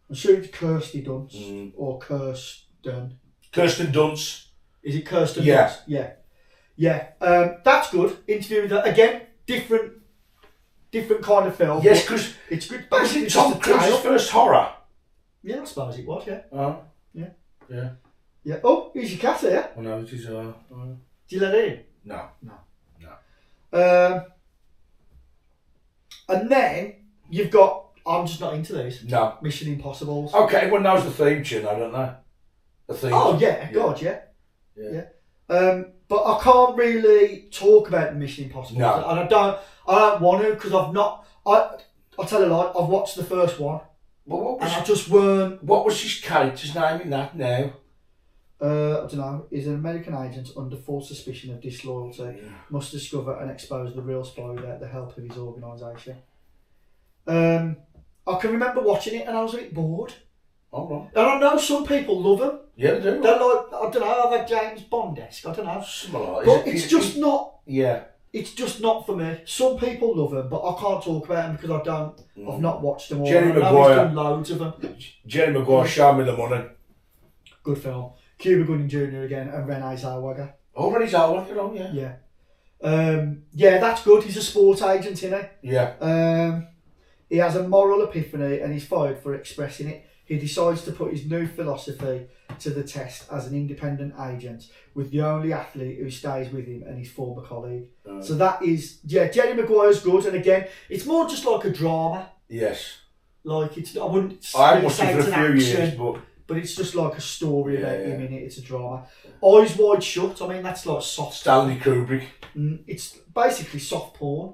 [SPEAKER 1] I'm sure it's Kirsty Dunst or Kirsten.
[SPEAKER 2] Kirsten Dunst.
[SPEAKER 1] Is it Kirsten Dunst? Yeah. That's good. Interview with her. Again, different kind of film.
[SPEAKER 2] Yes, because
[SPEAKER 1] it's good.
[SPEAKER 2] Basically, Tom Cruise's first horror.
[SPEAKER 1] Yeah, I suppose it was,
[SPEAKER 2] Yeah.
[SPEAKER 1] Yeah. Oh, here's your cat here.
[SPEAKER 2] Oh no, it is.
[SPEAKER 1] Do you let it in?
[SPEAKER 2] No.
[SPEAKER 1] And then you've got. I'm just not into these.
[SPEAKER 2] No.
[SPEAKER 1] Mission Impossibles.
[SPEAKER 2] Okay, everyone knows the theme tune, I don't know. The theme.
[SPEAKER 1] Oh yeah, God, yeah. But I can't really talk about the Mission Impossible, and I don't want to because I've not. I'll tell you a lie. I've watched the first one, and I just weren't.
[SPEAKER 2] What was his character's name in that now?
[SPEAKER 1] I don't know. Is an American agent under false suspicion of disloyalty must discover and expose the real spy without the help of his organisation. I can remember watching it and I was a bit bored.
[SPEAKER 2] All right.
[SPEAKER 1] And I know some people love them.
[SPEAKER 2] Yeah, they do.
[SPEAKER 1] They're like, I don't know, they're James Bond-esque, I don't know.
[SPEAKER 2] Something like
[SPEAKER 1] But it's just not.
[SPEAKER 2] Yeah.
[SPEAKER 1] It's just not for me. Some people love them, but I can't talk about them because I don't. I've not watched them all.
[SPEAKER 2] Jerry
[SPEAKER 1] I know
[SPEAKER 2] Maguire.
[SPEAKER 1] he's done loads of them.
[SPEAKER 2] Jerry Maguire, Show Me the Money.
[SPEAKER 1] Good film. Cuba Gooding Jr. again and Renee Zellweger.
[SPEAKER 2] Oh, Renee Zellweger, oh yeah.
[SPEAKER 1] Yeah. Yeah, that's good. He's a sport agent, isn't he?
[SPEAKER 2] Yeah.
[SPEAKER 1] He has a moral epiphany and he's fired for expressing it. He decides to put his new philosophy to the test as an independent agent with the only athlete who stays with him and his former colleague. So that is, Jerry Maguire's good, and again, it's more just like a drama.
[SPEAKER 2] Yes.
[SPEAKER 1] Like, I wouldn't
[SPEAKER 2] I
[SPEAKER 1] really
[SPEAKER 2] watched
[SPEAKER 1] say
[SPEAKER 2] it
[SPEAKER 1] it's
[SPEAKER 2] for
[SPEAKER 1] an
[SPEAKER 2] a few
[SPEAKER 1] action,
[SPEAKER 2] years, but
[SPEAKER 1] it's just like a story about
[SPEAKER 2] Yeah.
[SPEAKER 1] him in it. It's a drama. Eyes Wide Shut, I mean, that's like soft.
[SPEAKER 2] Stanley Kubrick.
[SPEAKER 1] It's basically soft porn.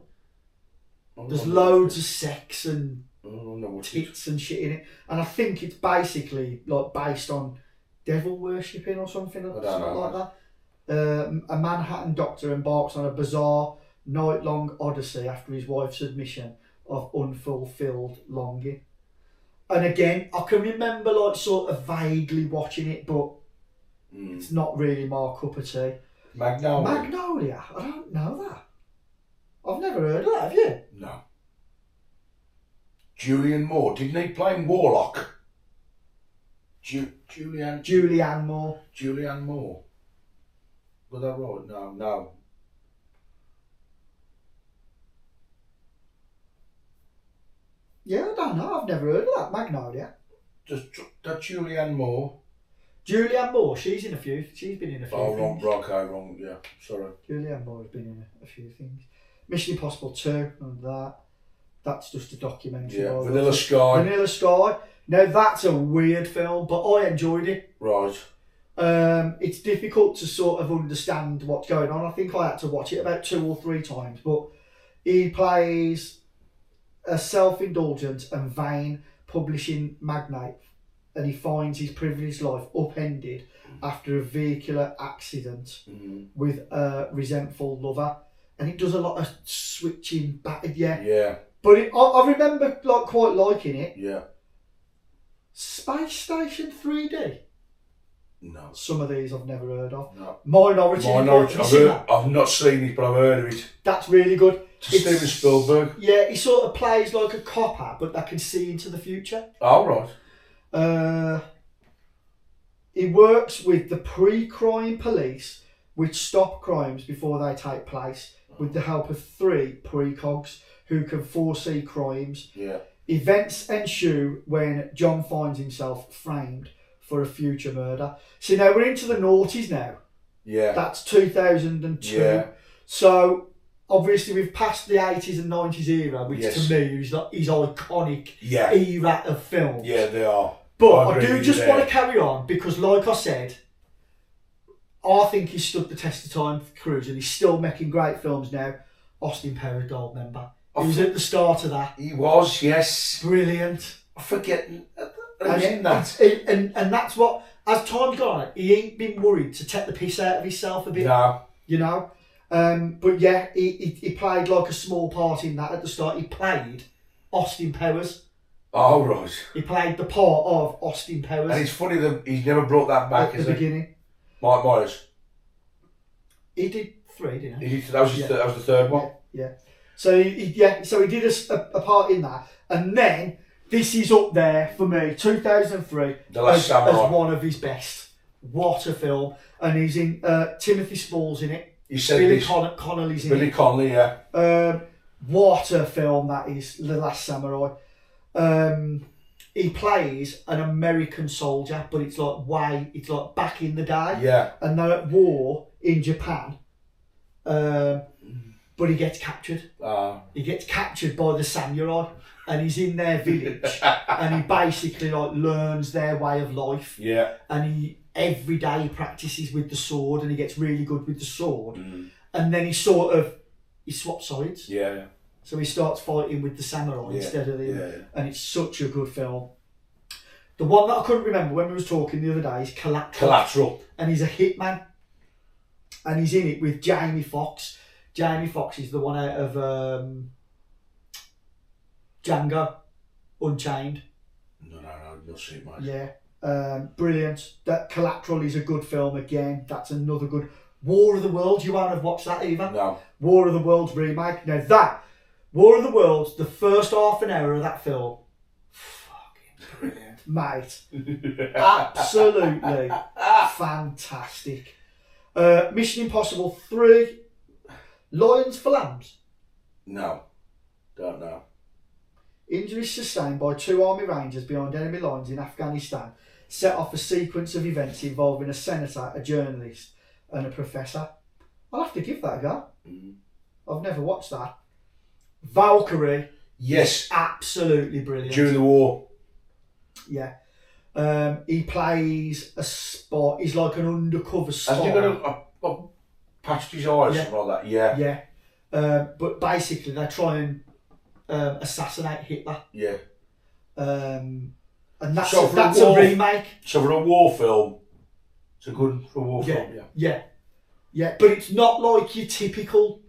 [SPEAKER 1] There's loads of sex and tits and shit in it, and I think it's basically like based on devil worshipping or something like that. A Manhattan doctor embarks on a bizarre night-long odyssey after his wife's admission of unfulfilled longing. And again, I can remember like sort of vaguely watching it, but it's not really my cup of tea. Magnolia? I don't know that. I've never heard of that, have you?
[SPEAKER 2] No. Julianne Moore, didn't he play Warlock?
[SPEAKER 1] Julianne Moore.
[SPEAKER 2] Julianne Moore. Got that right? No.
[SPEAKER 1] Yeah, I don't know. I've never heard of that. Magnolia.
[SPEAKER 2] Just that Julianne Moore.
[SPEAKER 1] Julianne Moore, she's in a few. She's been in a few things.
[SPEAKER 2] Wrong. Yeah, sorry.
[SPEAKER 1] Julianne Moore's been in a few things. Mission Impossible 2 and that. That's just a documentary.
[SPEAKER 2] Yeah, Vanilla Sky.
[SPEAKER 1] Now that's a weird film, but I enjoyed it.
[SPEAKER 2] Right.
[SPEAKER 1] It's difficult to sort of understand what's going on. I think I had to watch it about 2 or 3 times, but he plays a self-indulgent and vain publishing magnate, and he finds his privileged life upended after a vehicular accident with a resentful lover, and it does a lot of switching back.
[SPEAKER 2] Yeah.
[SPEAKER 1] But I remember like quite liking it.
[SPEAKER 2] Yeah.
[SPEAKER 1] Space Station 3D.
[SPEAKER 2] No.
[SPEAKER 1] Some of these I've never heard of.
[SPEAKER 2] No.
[SPEAKER 1] Minority.
[SPEAKER 2] I've not seen it, but I've heard of it.
[SPEAKER 1] That's really good.
[SPEAKER 2] Steven Spielberg.
[SPEAKER 1] Yeah, he sort of plays like a copper, but that can see into the future.
[SPEAKER 2] Oh, right.
[SPEAKER 1] He works with the pre-crime police, which stop crimes before they take place, with the help of 3 precogs who can foresee crimes.
[SPEAKER 2] Yeah.
[SPEAKER 1] Events ensue when John finds himself framed for a future murder. So now we're into the noughties now.
[SPEAKER 2] Yeah.
[SPEAKER 1] That's 2002.
[SPEAKER 2] Yeah.
[SPEAKER 1] So obviously we've passed the 80s and 90s era, which to me is like his iconic era of films.
[SPEAKER 2] Yeah, they are.
[SPEAKER 1] But I do just want to carry on because, like I said, I think he's stood the test of time for Cruise and he's still making great films now. Austin Powers, Gold Member. He was at the start of that.
[SPEAKER 2] He was, yes.
[SPEAKER 1] Brilliant.
[SPEAKER 2] I forget.
[SPEAKER 1] And that's what, as time's gone on, he ain't been worried to take the piss out of himself a bit.
[SPEAKER 2] No.
[SPEAKER 1] You know? But yeah, he played like a small part in that at the start. He played Austin Powers.
[SPEAKER 2] Oh, right.
[SPEAKER 1] He played the part of Austin Powers.
[SPEAKER 2] And it's funny that he's never brought that back,
[SPEAKER 1] at the beginning.
[SPEAKER 2] Mike Myers.
[SPEAKER 1] He did 3, didn't he?
[SPEAKER 2] That was the third one.
[SPEAKER 1] Yeah. So he did a part in that, and then this is up there for me, 2003,
[SPEAKER 2] The Last Samurai.
[SPEAKER 1] as one of his best. What a film! And he's in Timothy Spall's in it.
[SPEAKER 2] You said
[SPEAKER 1] Billy Connolly's in it.
[SPEAKER 2] Billy Connolly, yeah.
[SPEAKER 1] What a film that is, The Last Samurai. He plays an American soldier, but it's like back in the day.
[SPEAKER 2] Yeah.
[SPEAKER 1] And they're at war in Japan. But he gets captured. He gets captured by the samurai, and he's in their village, and he basically like learns their way of life.
[SPEAKER 2] Yeah.
[SPEAKER 1] And he every day he practices with the sword, and he gets really good with the sword. And then he swaps sides.
[SPEAKER 2] Yeah.
[SPEAKER 1] So he starts fighting with the samurai instead of the. And it's such a good film. The one that I couldn't remember when we was talking the other day is Collateral. And he's a hitman, and he's in it with Jamie Foxx. Jamie Foxx is the one out of Django Unchained.
[SPEAKER 2] No, you'll see it, mate.
[SPEAKER 1] Yeah, brilliant. That Collateral is a good film again. That's another good. War of the Worlds, you won't have watched that either.
[SPEAKER 2] No.
[SPEAKER 1] War of the Worlds remake. Now that War of the Worlds, the first half an hour of that film, fucking brilliant, mate. Absolutely fantastic. Mission Impossible 3, Lions for Lambs.
[SPEAKER 2] No, don't know.
[SPEAKER 1] Injuries sustained by 2 Army Rangers behind enemy lines in Afghanistan set off a sequence of events involving a senator, a journalist, and a professor. I'll have to give that a go. I've never watched that. Valkyrie.
[SPEAKER 2] Yes.
[SPEAKER 1] Absolutely brilliant.
[SPEAKER 2] During the war.
[SPEAKER 1] Yeah. He plays a spy. He's like an undercover spy.
[SPEAKER 2] Has he got a patched his eyes or something like that? Yeah.
[SPEAKER 1] Yeah. But basically, they try and assassinate Hitler.
[SPEAKER 2] Yeah.
[SPEAKER 1] And that's
[SPEAKER 2] So
[SPEAKER 1] a remake.
[SPEAKER 2] So for a war film, it's a good for a war film.
[SPEAKER 1] Yeah. But it's not like your typical.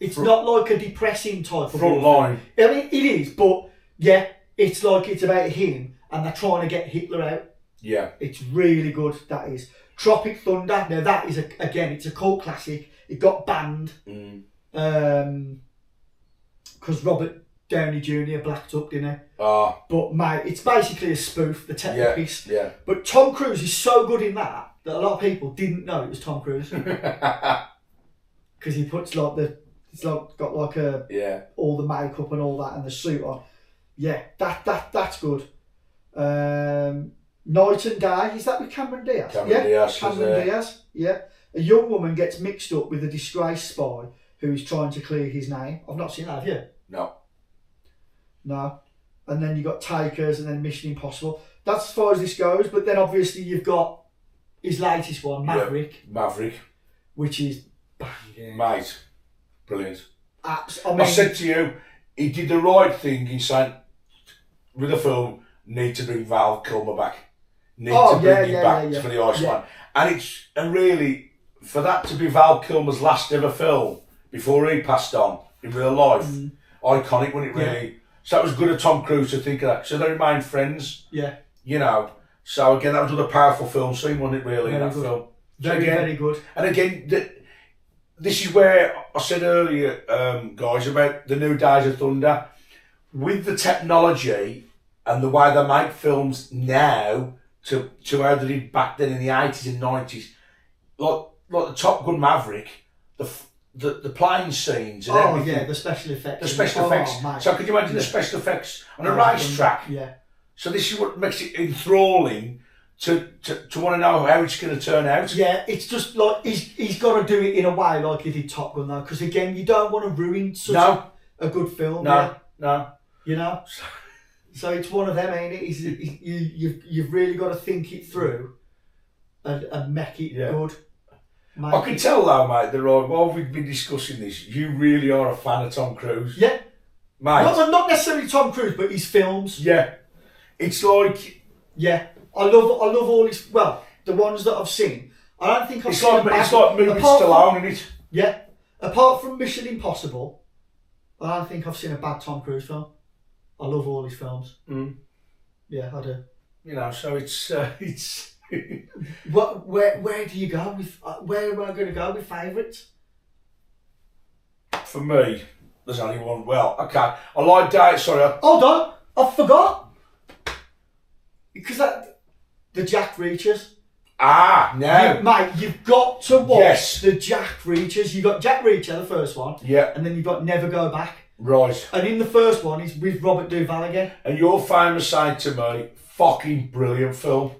[SPEAKER 1] It's not like a depressing type of
[SPEAKER 2] front line.
[SPEAKER 1] I mean, it is, but yeah, it's like it's about him and they're trying to get Hitler out.
[SPEAKER 2] Yeah.
[SPEAKER 1] It's really good. That is Tropic Thunder. Now that is again, it's a cult classic. It got banned because Robert Downey Jr. blacked up, didn't he? But mate, it's basically a spoof, the technical piece.
[SPEAKER 2] Yeah.
[SPEAKER 1] But Tom Cruise is so good in that a lot of people didn't know it was Tom Cruise because he puts like it's like got like all the makeup and all that and the suit on. Yeah, that's good. Night and Day, is that with Cameron Diaz? Cameron Diaz. Yeah. A young woman gets mixed up with a disgraced spy who is trying to clear his name. I've not seen that, have you? No. And then you got Takers and then Mission Impossible. That's as far as this goes. But then obviously you've got his latest one, Maverick. Which is banging.
[SPEAKER 2] Mate, brilliant.
[SPEAKER 1] I
[SPEAKER 2] said to you, he did the right thing in saying, with the film, need to bring Val Kilmer back. Need to bring him back for the Iceman. And really, for that to be Val Kilmer's last ever film before he passed on in real life, iconic, wasn't it really? So that was good of Tom Cruise to think of that. So they remained friends.
[SPEAKER 1] Yeah.
[SPEAKER 2] You know. So again, that was another powerful film scene, wasn't it really, in that film?
[SPEAKER 1] Very good.
[SPEAKER 2] And again, this is where I said earlier, guys, about the new Days of Thunder. With the technology and the way they make films now to how they did back then in the 80s and 90s, like the Top Gun Maverick, the plane scenes and everything.
[SPEAKER 1] The special effects.
[SPEAKER 2] The special effects.
[SPEAKER 1] Mate.
[SPEAKER 2] So could you imagine the special effects on a racetrack?
[SPEAKER 1] Yeah.
[SPEAKER 2] So this is what makes it enthralling to want to know how it's going to turn out.
[SPEAKER 1] Yeah, it's just like he's got to do it in a way like he did Top Gun though, because again, you don't want to ruin such a good film.
[SPEAKER 2] No.
[SPEAKER 1] You know. So it's one of them, ain't it? You've really got to think it through and make it good.
[SPEAKER 2] I can tell though, mate, that while we've been discussing this, you really are a fan of Tom Cruise.
[SPEAKER 1] Yeah.
[SPEAKER 2] Mate.
[SPEAKER 1] Not necessarily Tom Cruise, but his films.
[SPEAKER 2] Yeah. It's like...
[SPEAKER 1] Yeah. I love all his... Well, the ones that I've seen. I don't think I've seen
[SPEAKER 2] It's like moving Stallone, isn't it?
[SPEAKER 1] Yeah. Apart from Mission Impossible, I don't think I've seen a bad Tom Cruise film. I love all his films. Yeah, I do.
[SPEAKER 2] You know, so it's...
[SPEAKER 1] Where do you go with? Where am I going to go with favourites?
[SPEAKER 2] For me, there's only one. Well, okay, I like Days. Sorry,
[SPEAKER 1] hold on, I forgot because the Jack Reachers.
[SPEAKER 2] No,
[SPEAKER 1] mate, you've got to watch the Jack Reachers. You got Jack Reacher, the first one, and then you've got Never Go Back.
[SPEAKER 2] Right.
[SPEAKER 1] And in the first one, he's with Robert Duvall again.
[SPEAKER 2] And your famous saying to me, "Fucking brilliant film."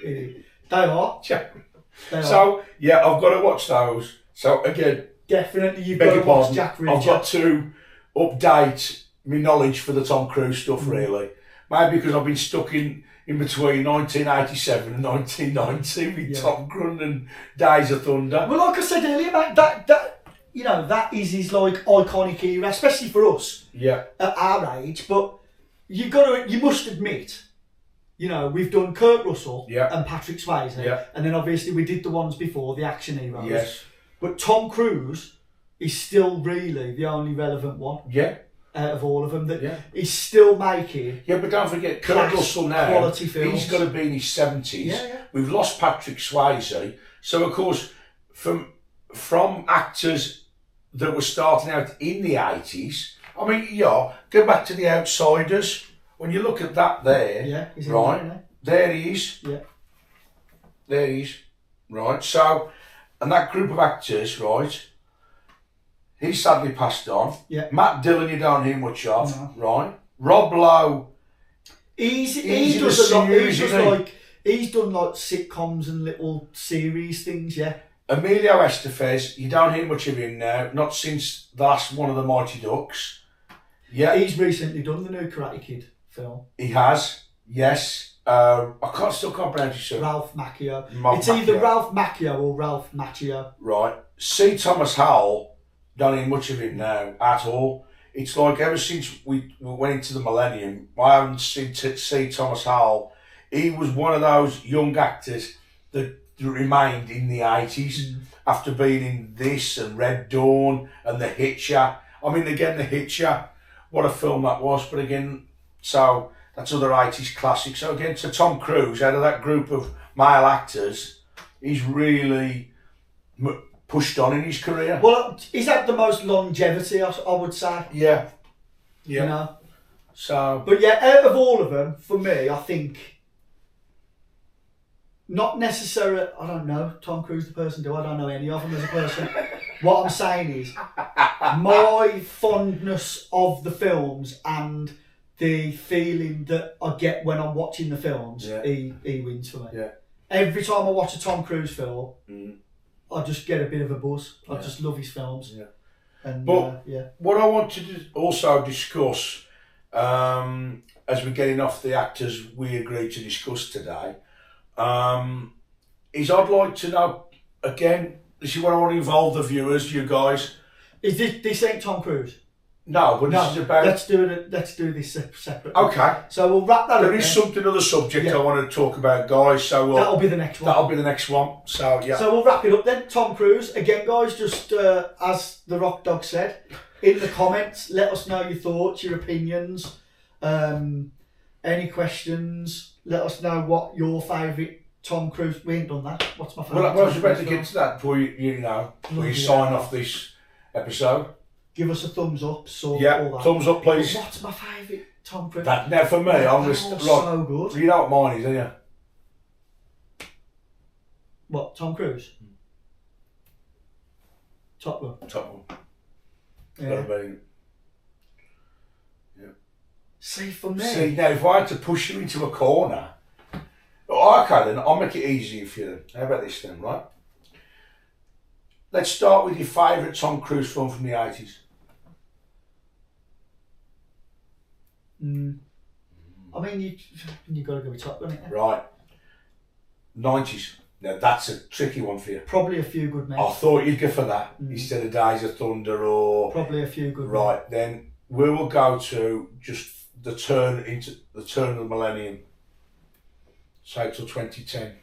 [SPEAKER 1] They are.
[SPEAKER 2] So, I've got to watch those. So, again,
[SPEAKER 1] definitely you've got to watch Jack Reacher.
[SPEAKER 2] I've got to update my knowledge for the Tom Cruise stuff, really. Maybe because I've been stuck in between 1987 and 1990 with Top Gun and Days of Thunder.
[SPEAKER 1] Well, like I said earlier, mate, that is his like iconic era, especially for us at our age. But you must admit, we've done Kurt Russell and Patrick Swayze, and then obviously we did the ones before, the action heroes.
[SPEAKER 2] Yes.
[SPEAKER 1] But Tom Cruise is still really the only relevant one.
[SPEAKER 2] Yeah.
[SPEAKER 1] out of all of them. That
[SPEAKER 2] Yeah.
[SPEAKER 1] he's still making.
[SPEAKER 2] Yeah, but don't forget, Kurt
[SPEAKER 1] Class,
[SPEAKER 2] Russell now,
[SPEAKER 1] quality films.
[SPEAKER 2] he's got to be in his 70s.
[SPEAKER 1] Yeah.
[SPEAKER 2] We've lost Patrick Swayze. So, of course, from actors that were starting out in the 80s, I mean, yeah, go back to The Outsiders. When you look at that there,
[SPEAKER 1] Yeah, he's in
[SPEAKER 2] right,
[SPEAKER 1] there,
[SPEAKER 2] there he is.
[SPEAKER 1] Yeah.
[SPEAKER 2] There he is. Right, so, and that group of actors, right, he sadly passed on.
[SPEAKER 1] Yeah.
[SPEAKER 2] Matt Dillon, you don't hear much of,
[SPEAKER 1] No.
[SPEAKER 2] right? Rob Lowe,
[SPEAKER 1] he
[SPEAKER 2] He's
[SPEAKER 1] does a lot.
[SPEAKER 2] series, isn't he?
[SPEAKER 1] He's done like sitcoms and little series things. Yeah.
[SPEAKER 2] Emilio Estevez, you don't hear much of him now, not since the last one of the Mighty Ducks. Yeah,
[SPEAKER 1] He's recently done the new Karate Kid film.
[SPEAKER 2] he has, yes. Still can't pronounce his surname.
[SPEAKER 1] Ralph Macchio.
[SPEAKER 2] Ralph
[SPEAKER 1] It's either
[SPEAKER 2] Macchio.
[SPEAKER 1] Ralph Macchio or Ralph Macchio.
[SPEAKER 2] Right. C. Thomas Howell, don't hear much of him now at all. It's like ever since we went into the millennium, I haven't seen C. Thomas Howell. He was one of those young actors that remained in the 80s after being in this and Red Dawn and The Hitcher. I mean, again, The Hitcher, what a film that was. But again, so that's other 80s classic. So again, so Tom Cruise, out of that group of male actors, he's really pushed on in his career.
[SPEAKER 1] Well, he's had the most longevity, I would say.
[SPEAKER 2] Yeah.
[SPEAKER 1] You know.
[SPEAKER 2] So,
[SPEAKER 1] But yeah, out of all of them, for me, I think. Not necessarily, I don't know Tom Cruise the person, do I? Don't know any of them as a person. What I'm saying is, my fondness of the films and the feeling that I get when I'm watching the films, he wins for me.
[SPEAKER 2] Yeah.
[SPEAKER 1] Every time I watch a Tom Cruise film,
[SPEAKER 2] mm.
[SPEAKER 1] I just get a bit of a buzz. I
[SPEAKER 2] Yeah.
[SPEAKER 1] just love his films.
[SPEAKER 2] Yeah.
[SPEAKER 1] And
[SPEAKER 2] But
[SPEAKER 1] yeah.
[SPEAKER 2] what I want to also discuss, as we're getting off the actors we agreed to discuss today, is I'd like to know, again, this is what I want to involve the viewers, you guys.
[SPEAKER 1] Is this ain't Tom Cruise?
[SPEAKER 2] No, but
[SPEAKER 1] No,
[SPEAKER 2] this is about...
[SPEAKER 1] let's do this separate.
[SPEAKER 2] Okay.
[SPEAKER 1] So we'll wrap that up.
[SPEAKER 2] There is
[SPEAKER 1] then.
[SPEAKER 2] something, other subject
[SPEAKER 1] Yeah.
[SPEAKER 2] I want to talk about, guys, so
[SPEAKER 1] That'll be the next one.
[SPEAKER 2] that'll be the next one. So, yeah.
[SPEAKER 1] So we'll wrap it up then. Tom Cruise, again, guys, just as the Rock Dog said, in the comments, let us know your thoughts, your opinions, any questions. Let us know what your favourite Tom Cruise. We ain't done that. What's my favourite?
[SPEAKER 2] Well, I was
[SPEAKER 1] Tom
[SPEAKER 2] about
[SPEAKER 1] Cruise
[SPEAKER 2] to
[SPEAKER 1] film?
[SPEAKER 2] get to that before before you
[SPEAKER 1] Yeah.
[SPEAKER 2] sign off this episode.
[SPEAKER 1] Give us a thumbs up. So all
[SPEAKER 2] Yeah,
[SPEAKER 1] that.
[SPEAKER 2] thumbs up, please.
[SPEAKER 1] What's my favourite Tom Cruise?
[SPEAKER 2] That now for me, I'm just
[SPEAKER 1] Oh,
[SPEAKER 2] right.
[SPEAKER 1] so good.
[SPEAKER 2] You know what mine is, don't you?
[SPEAKER 1] What, Tom Cruise? Top Gun.
[SPEAKER 2] Top one.
[SPEAKER 1] Yeah.
[SPEAKER 2] Gotta be.
[SPEAKER 1] See, for me.
[SPEAKER 2] See, now if I had to push you into a corner, oh, okay then, I'll make it easy for you then. How about this then, right? Let's start with your favourite Tom Cruise film from the 80s.
[SPEAKER 1] I mean, you got to go with Top Gun, ain't you?
[SPEAKER 2] Right. 90s. Now that's a tricky one for you.
[SPEAKER 1] Probably A Few Good Men.
[SPEAKER 2] I thought you'd go for that instead of Days of Thunder or...
[SPEAKER 1] Probably A Few Good Men.
[SPEAKER 2] Right, then we will go to just the turn of the millennium. Say till 2010.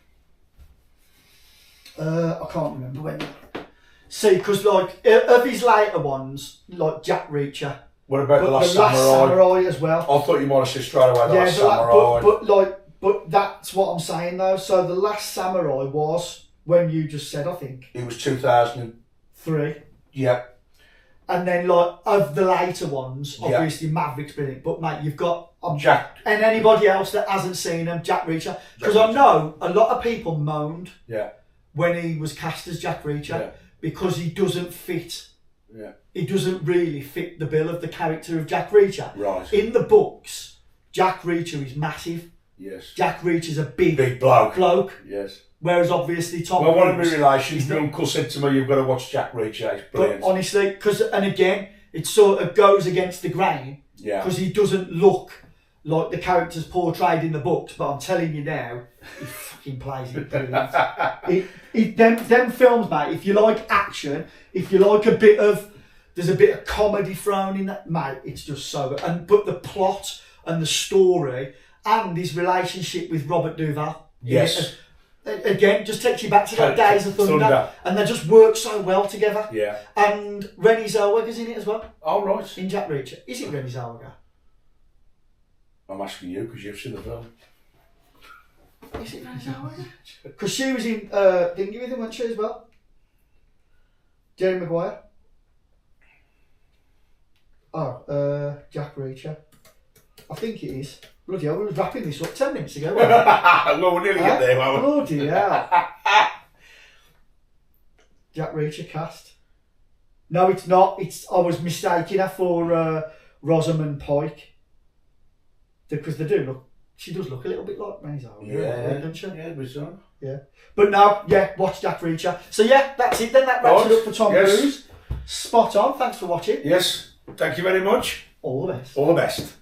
[SPEAKER 1] I can't remember when. See, because like of his later ones, like Jack Reacher,
[SPEAKER 2] What about
[SPEAKER 1] but
[SPEAKER 2] The Last
[SPEAKER 1] the Last
[SPEAKER 2] Samurai?
[SPEAKER 1] Samurai as well.
[SPEAKER 2] I thought you might have said straight away The
[SPEAKER 1] Yeah,
[SPEAKER 2] Last
[SPEAKER 1] the
[SPEAKER 2] Samurai.
[SPEAKER 1] but that's what I'm saying though. So The Last Samurai was when you just said, I think,
[SPEAKER 2] It was 2000.
[SPEAKER 1] 3.
[SPEAKER 2] Yeah.
[SPEAKER 1] And then like of the later ones,
[SPEAKER 2] Yeah.
[SPEAKER 1] obviously Maverick's been it. But mate, you've got
[SPEAKER 2] Jack.
[SPEAKER 1] and anybody else that hasn't seen him, Jack Reacher. Because
[SPEAKER 2] Jack
[SPEAKER 1] I know a lot of people moaned
[SPEAKER 2] Yeah.
[SPEAKER 1] when he was cast as Jack Reacher
[SPEAKER 2] Yeah.
[SPEAKER 1] because he doesn't fit.
[SPEAKER 2] Yeah.
[SPEAKER 1] He doesn't really fit the bill of the character of Jack Reacher.
[SPEAKER 2] Right.
[SPEAKER 1] In the books, Jack Reacher is massive.
[SPEAKER 2] Yes.
[SPEAKER 1] Jack Reacher's a big
[SPEAKER 2] Big bloke.
[SPEAKER 1] bloke,
[SPEAKER 2] Yes.
[SPEAKER 1] whereas obviously Tom
[SPEAKER 2] Well, one of my
[SPEAKER 1] Cruise.
[SPEAKER 2] relations, my uncle said to me, "You've got to watch Jack Reacher. It's
[SPEAKER 1] But
[SPEAKER 2] brilliant."
[SPEAKER 1] honestly, and again, it sort of goes against the grain
[SPEAKER 2] Yeah.
[SPEAKER 1] because he doesn't look like the characters portrayed in the books. But I'm telling you now, he fucking plays it brilliant. Them films, mate. If you like action, if you like there's a bit of comedy thrown in that, mate. It's just so good. But the plot and the story and his relationship with Robert Duvall.
[SPEAKER 2] Yes.
[SPEAKER 1] Again, just takes you back to that Days of Thunder. And they just work so well together.
[SPEAKER 2] Yeah.
[SPEAKER 1] And Rennie Zellweger's in it as well.
[SPEAKER 2] Oh, right.
[SPEAKER 1] In Jack Reacher. Is it Rennie Zellweger?
[SPEAKER 2] I'm asking you because you've seen the film.
[SPEAKER 1] Is it Rennie Zellweger? Because she was in Dingy with him, wasn't she, as well? Jerry Maguire. Oh, Jack Reacher. I think it is. Bloody hell, we were wrapping this up 10 minutes ago.
[SPEAKER 2] Well, we'll nearly get there, won't we?
[SPEAKER 1] Bloody hell. Jack Reacher cast. No, it's not. I was mistaking her for Rosamund Pike. Because they do look. She does look a little bit like Rennie Zellweger, doesn't she?
[SPEAKER 2] Yeah, bizarre.
[SPEAKER 1] Yeah. But no, watch Jack Reacher. So yeah, that's it then. That wraps it up for Tom Cruise. Spot on. Thanks for watching.
[SPEAKER 2] Yes. Thank you very much.
[SPEAKER 1] All the best.
[SPEAKER 2] All the best.